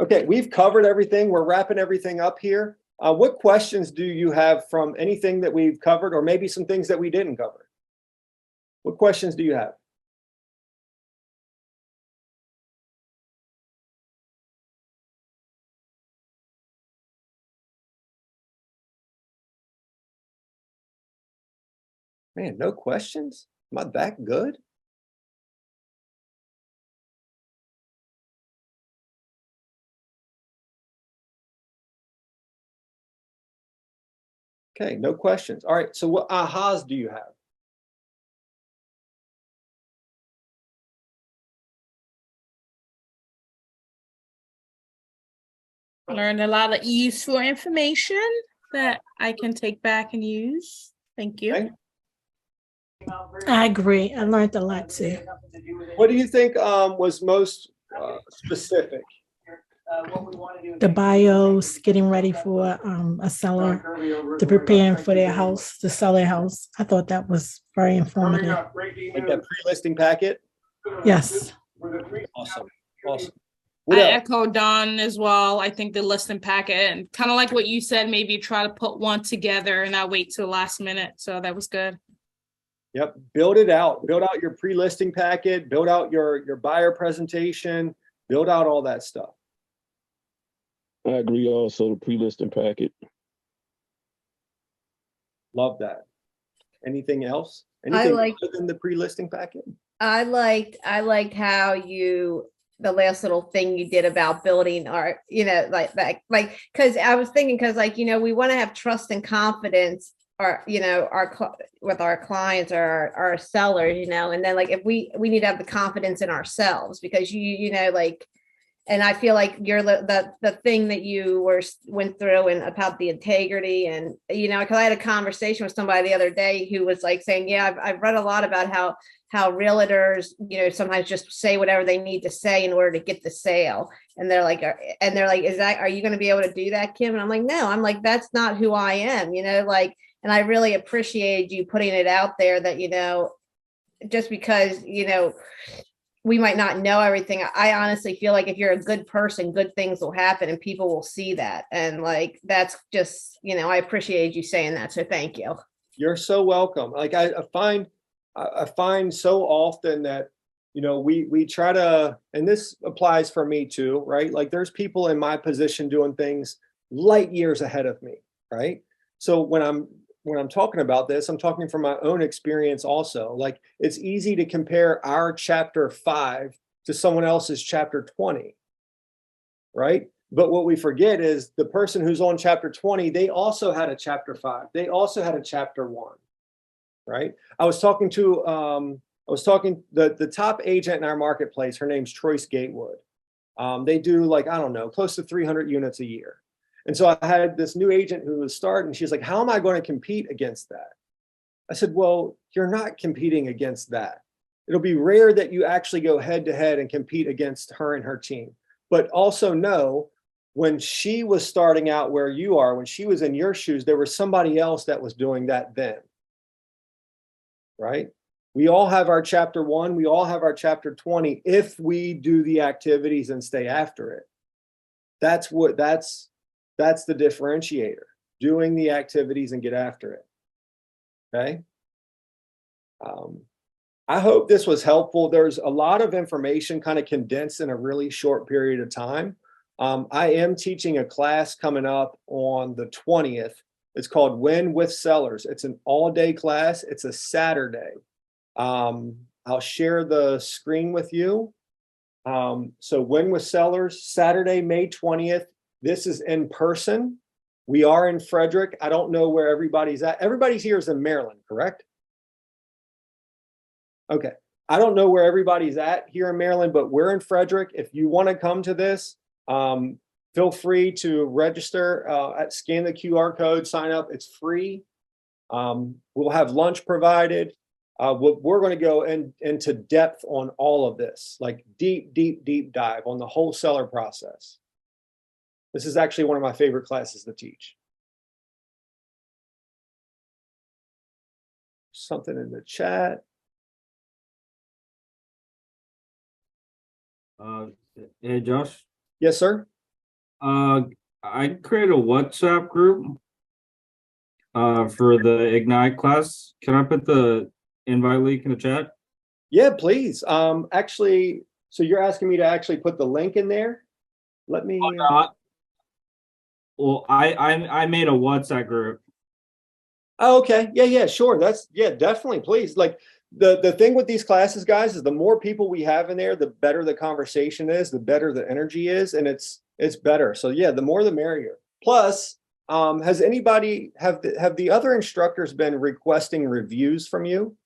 Okay, we've covered everything. We're wrapping everything up here. What questions do you have from anything that we've covered, or maybe some things that we didn't cover? What questions do you have? Man, no questions? Am I that good? Okay, no questions. All right, so what ahas do you have? Learned a lot of useful information that I can take back and use. Thank you. Okay. I agree. I learned a lot too. What do you think was most specific? The bios, getting ready for a seller, the preparing for their house, to sell their house. I thought that was very informative. Like that pre-listing packet? Yes. Awesome. Awesome. I What else? echo Don as well. I think the listing packet, and kind of like what you said, maybe try to put one together and not wait till the last minute. So that was good. Yep, build it out. Build out your pre-listing packet, build out your buyer presentation, build out all that stuff. I agree also, the pre-listing packet. Love that. Anything else? Anything like- other than the pre-listing packet? I liked how the last little thing you did about building our, because I was thinking, because we want to have trust and confidence with our clients or our sellers, and then if we need to have the confidence in ourselves, because and I feel like you're the thing that you went through and about the integrity, and because I had a conversation with somebody the other day who was saying, yeah, I've read a lot about how realtors sometimes just say whatever they need to say in order to get the sale, and they're like, are you going to be able to do that, Kim? And I'm like, no, I'm like, that's not who I am, and I really appreciated you putting it out there that just because we might not know everything. I honestly feel like if you're a good person, good things will happen and people will see that. And that's just, I appreciate you saying that. So thank you. You're so welcome. I find so often that, we try to, and this applies for me too, right? There's people in my position doing things light years ahead of me, right? So when I'm talking about this, I'm talking from my own experience also. It's easy to compare our chapter 5 to someone else's chapter 20, right? But what we forget is the person who's on chapter 20, they also had a chapter 5. They also had a chapter 1, right? I was talking the top agent in our marketplace. Her name's Troyce Gatewood. They do close to 300 units a year. And so I had this new agent who was starting. She's like, how am I going to compete against that? I said, well, you're not competing against that. It'll be rare that you actually go head to head and compete against her and her team. But also know, when she was starting out where you are, when she was in your shoes, there was somebody else that was doing that then. right? We all have our chapter 1, we all have our chapter 20 if we do the activities and stay after it. That's the differentiator, doing the activities and get after it. Okay. I hope this was helpful. There's a lot of information kind of condensed in a really short period of time. I am teaching a class coming up on the 20th. It's called Win with Sellers. It's an all-day class. It's a Saturday. I'll share the screen with you. So Win with Sellers, Saturday, May 20th. This is in person. We are in Frederick. I don't know where everybody's at. Everybody's here is in Maryland, correct? Okay. I don't know where everybody's at here in Maryland, but we're in Frederick. If you want to come to this, feel free to register, scan the QR code, sign up. It's free. We'll have lunch provided. We're going to go into depth on all of this, like deep dive on the whole seller process. This is actually one of my favorite classes to teach. Something in the chat. Hey, Josh. Yes, sir. I created a WhatsApp group for the Ignite class. Can I put the invite link in the chat? Yeah, please. Actually, so you're asking me to actually put the link in there? Let me. Well, I made a WhatsApp group. Oh, okay. Yeah, sure. Definitely. Please. Like the thing with these classes, guys, is the more people we have in there, the better the conversation is, the better the energy is, and it's better. So yeah, the more the merrier. Plus, has anybody have the other instructors been requesting reviews from you?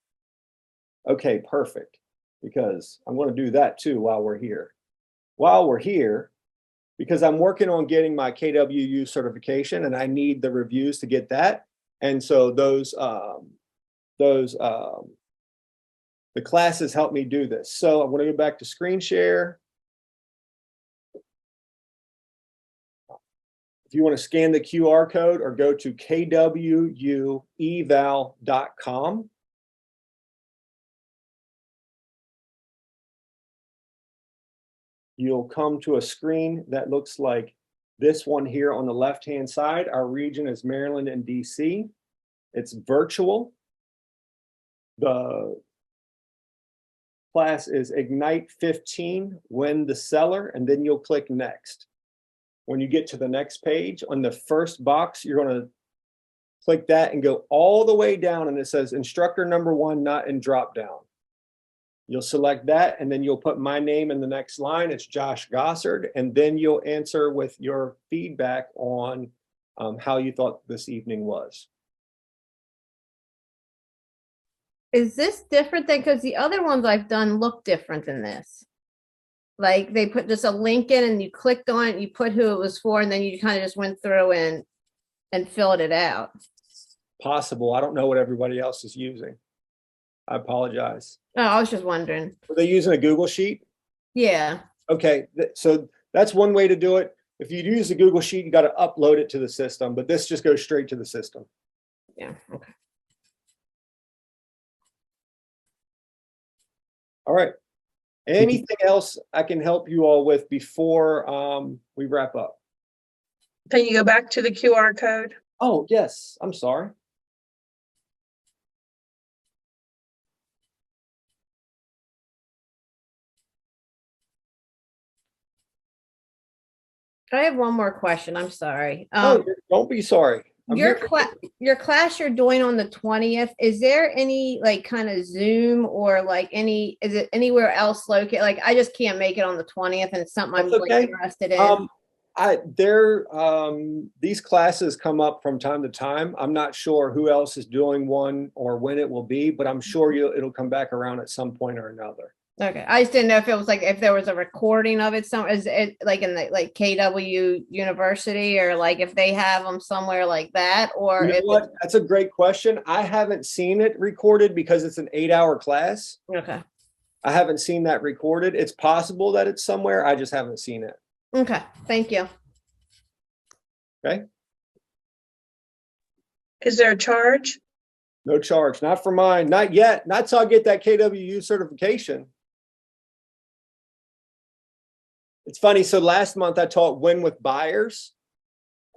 Okay, perfect. Because I'm going to do that too while we're here. Because I'm working on getting my KWU certification and I need the reviews to get that. And so the classes help me do this. So I'm going to go back to screen share. If you want to scan the QR code or go to kwueval.com. You'll come to a screen that looks like this one here on the left-hand side. Our region is Maryland and DC. It's virtual. The class is Ignite 15, Win the Seller, and then you'll click Next. When you get to the next page, on the first box, you're going to click that and go all the way down, and it says Instructor number 1 not in drop down. You'll select that, and then you'll put my name in the next line. It's Josh Gossard, and then you'll answer with your feedback on how you thought this evening was. Is this different than, because the other ones I've done look different than this? Like they put just a link in and you clicked on it, you put who it was for, and then you kind of just went through and filled it out. Possible. I don't know what everybody else is using. I apologize. Oh, I was just wondering. Are they using a Google Sheet? Yeah. Okay, so that's one way to do it. If you use a Google Sheet, you got to upload it to the system, but this just goes straight to the system. Yeah, okay. All right. Anything else I can help you all with before we wrap up? Can you go back to the QR code? Oh, yes. I'm sorry. I have one more question. I'm sorry. Don't be sorry. Your class you're doing on the 20th, is there any like kind of Zoom or like is it anywhere else located? Like I just can't make it on the 20th and it's something I'm like interested in. These classes come up from time to time. I'm not sure who else is doing one or when it will be, but I'm sure it'll come back around at some point or another. Okay, I just didn't know if it was like if there was a recording of it. Is it like in the like KW University or like if they have them somewhere like that? Or you know what? That's a great question. I haven't seen it recorded because it's an 8-hour class. Okay. I haven't seen that recorded. It's possible that it's somewhere. I just haven't seen it. Okay, thank you. Okay. Is there a charge? No charge, not for mine, not yet, not till I get that KWU certification. It's funny, so last month I taught Win with Buyers.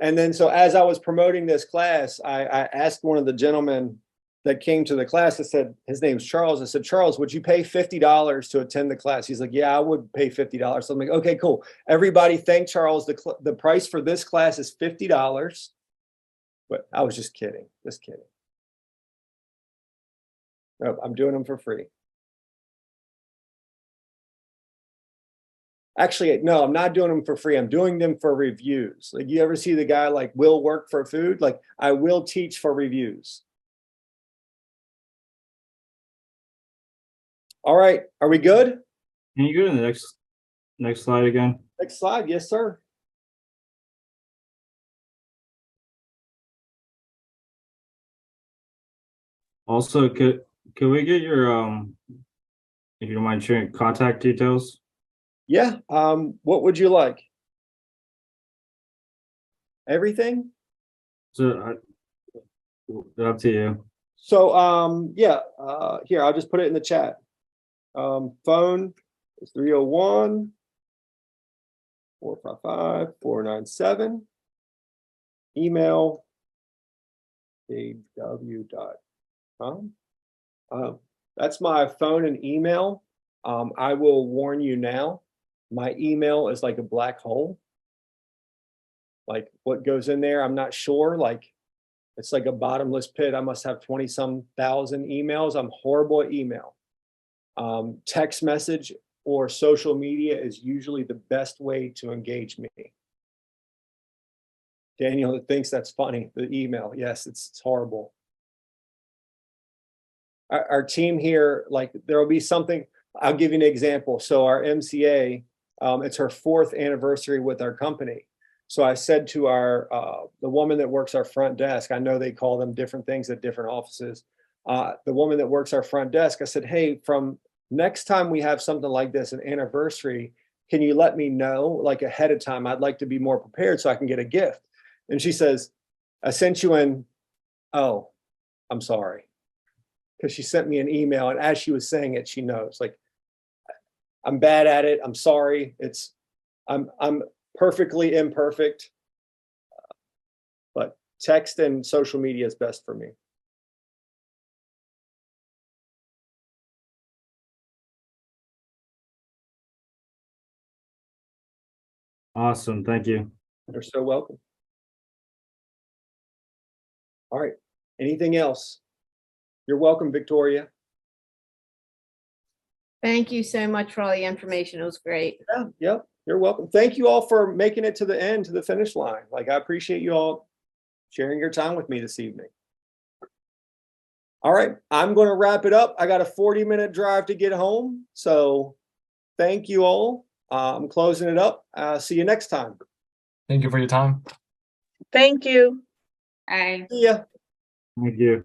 And then so as I was promoting this class, I asked one of the gentlemen that came to the class, I said, his name's Charles. I said, Charles, would you pay $50 to attend the class? He's like, yeah, I would pay $50. So I'm like, okay, cool. Everybody thank Charles. The price for this class is $50. But I was just kidding, just kidding. Nope, I'm doing them for free. Actually, no, I'm not doing them for free. I'm doing them for reviews. Like, you ever see the guy like will work for food? Like, I will teach for reviews. All right, are we good? Can you go to the next slide again? Next slide, yes, sir. Also, could we get your if you don't mind sharing contact details? Yeah, what would you like? Everything? So up to you. So yeah, here, I'll just put it in the chat. Phone is 301-455-497. Email kw.com. That's my phone and email. I will warn you now, my email is like a black hole. Like, what goes in there, I'm not sure. Like, it's like a bottomless pit. I must have 20-some thousand emails. I'm horrible at email. Text message or social media is usually the best way to engage me. Daniel thinks that's funny, the email. Yes, it's horrible. Our team here, like, there will be something, I'll give you an example. So our MCA, it's her 4th anniversary with our company. So I said to the woman that works our front desk, I know they call them different things at different offices. The woman that works our front desk, I said, hey, from next time we have something like this, an anniversary, can you let me know like ahead of time? I'd like to be more prepared so I can get a gift. And she says, I sent you an, oh, I'm sorry. Because she sent me an email, and as she was saying it, she knows, like, I'm bad at it. I'm sorry. I'm perfectly imperfect, but text and social media is best for me. Awesome. Thank you. You're so welcome. All right. Anything else? You're welcome, Victoria. Thank you so much for all the information. It was great. Yeah, you're welcome. Thank you all for making it to the end, to the finish line. Like, I appreciate you all sharing your time with me this evening. All right, I'm going to wrap it up. I got a 40-minute drive to get home. So thank you all. I'm closing it up. See you next time. Thank you for your time. Thank you. Bye. See ya. Thank you.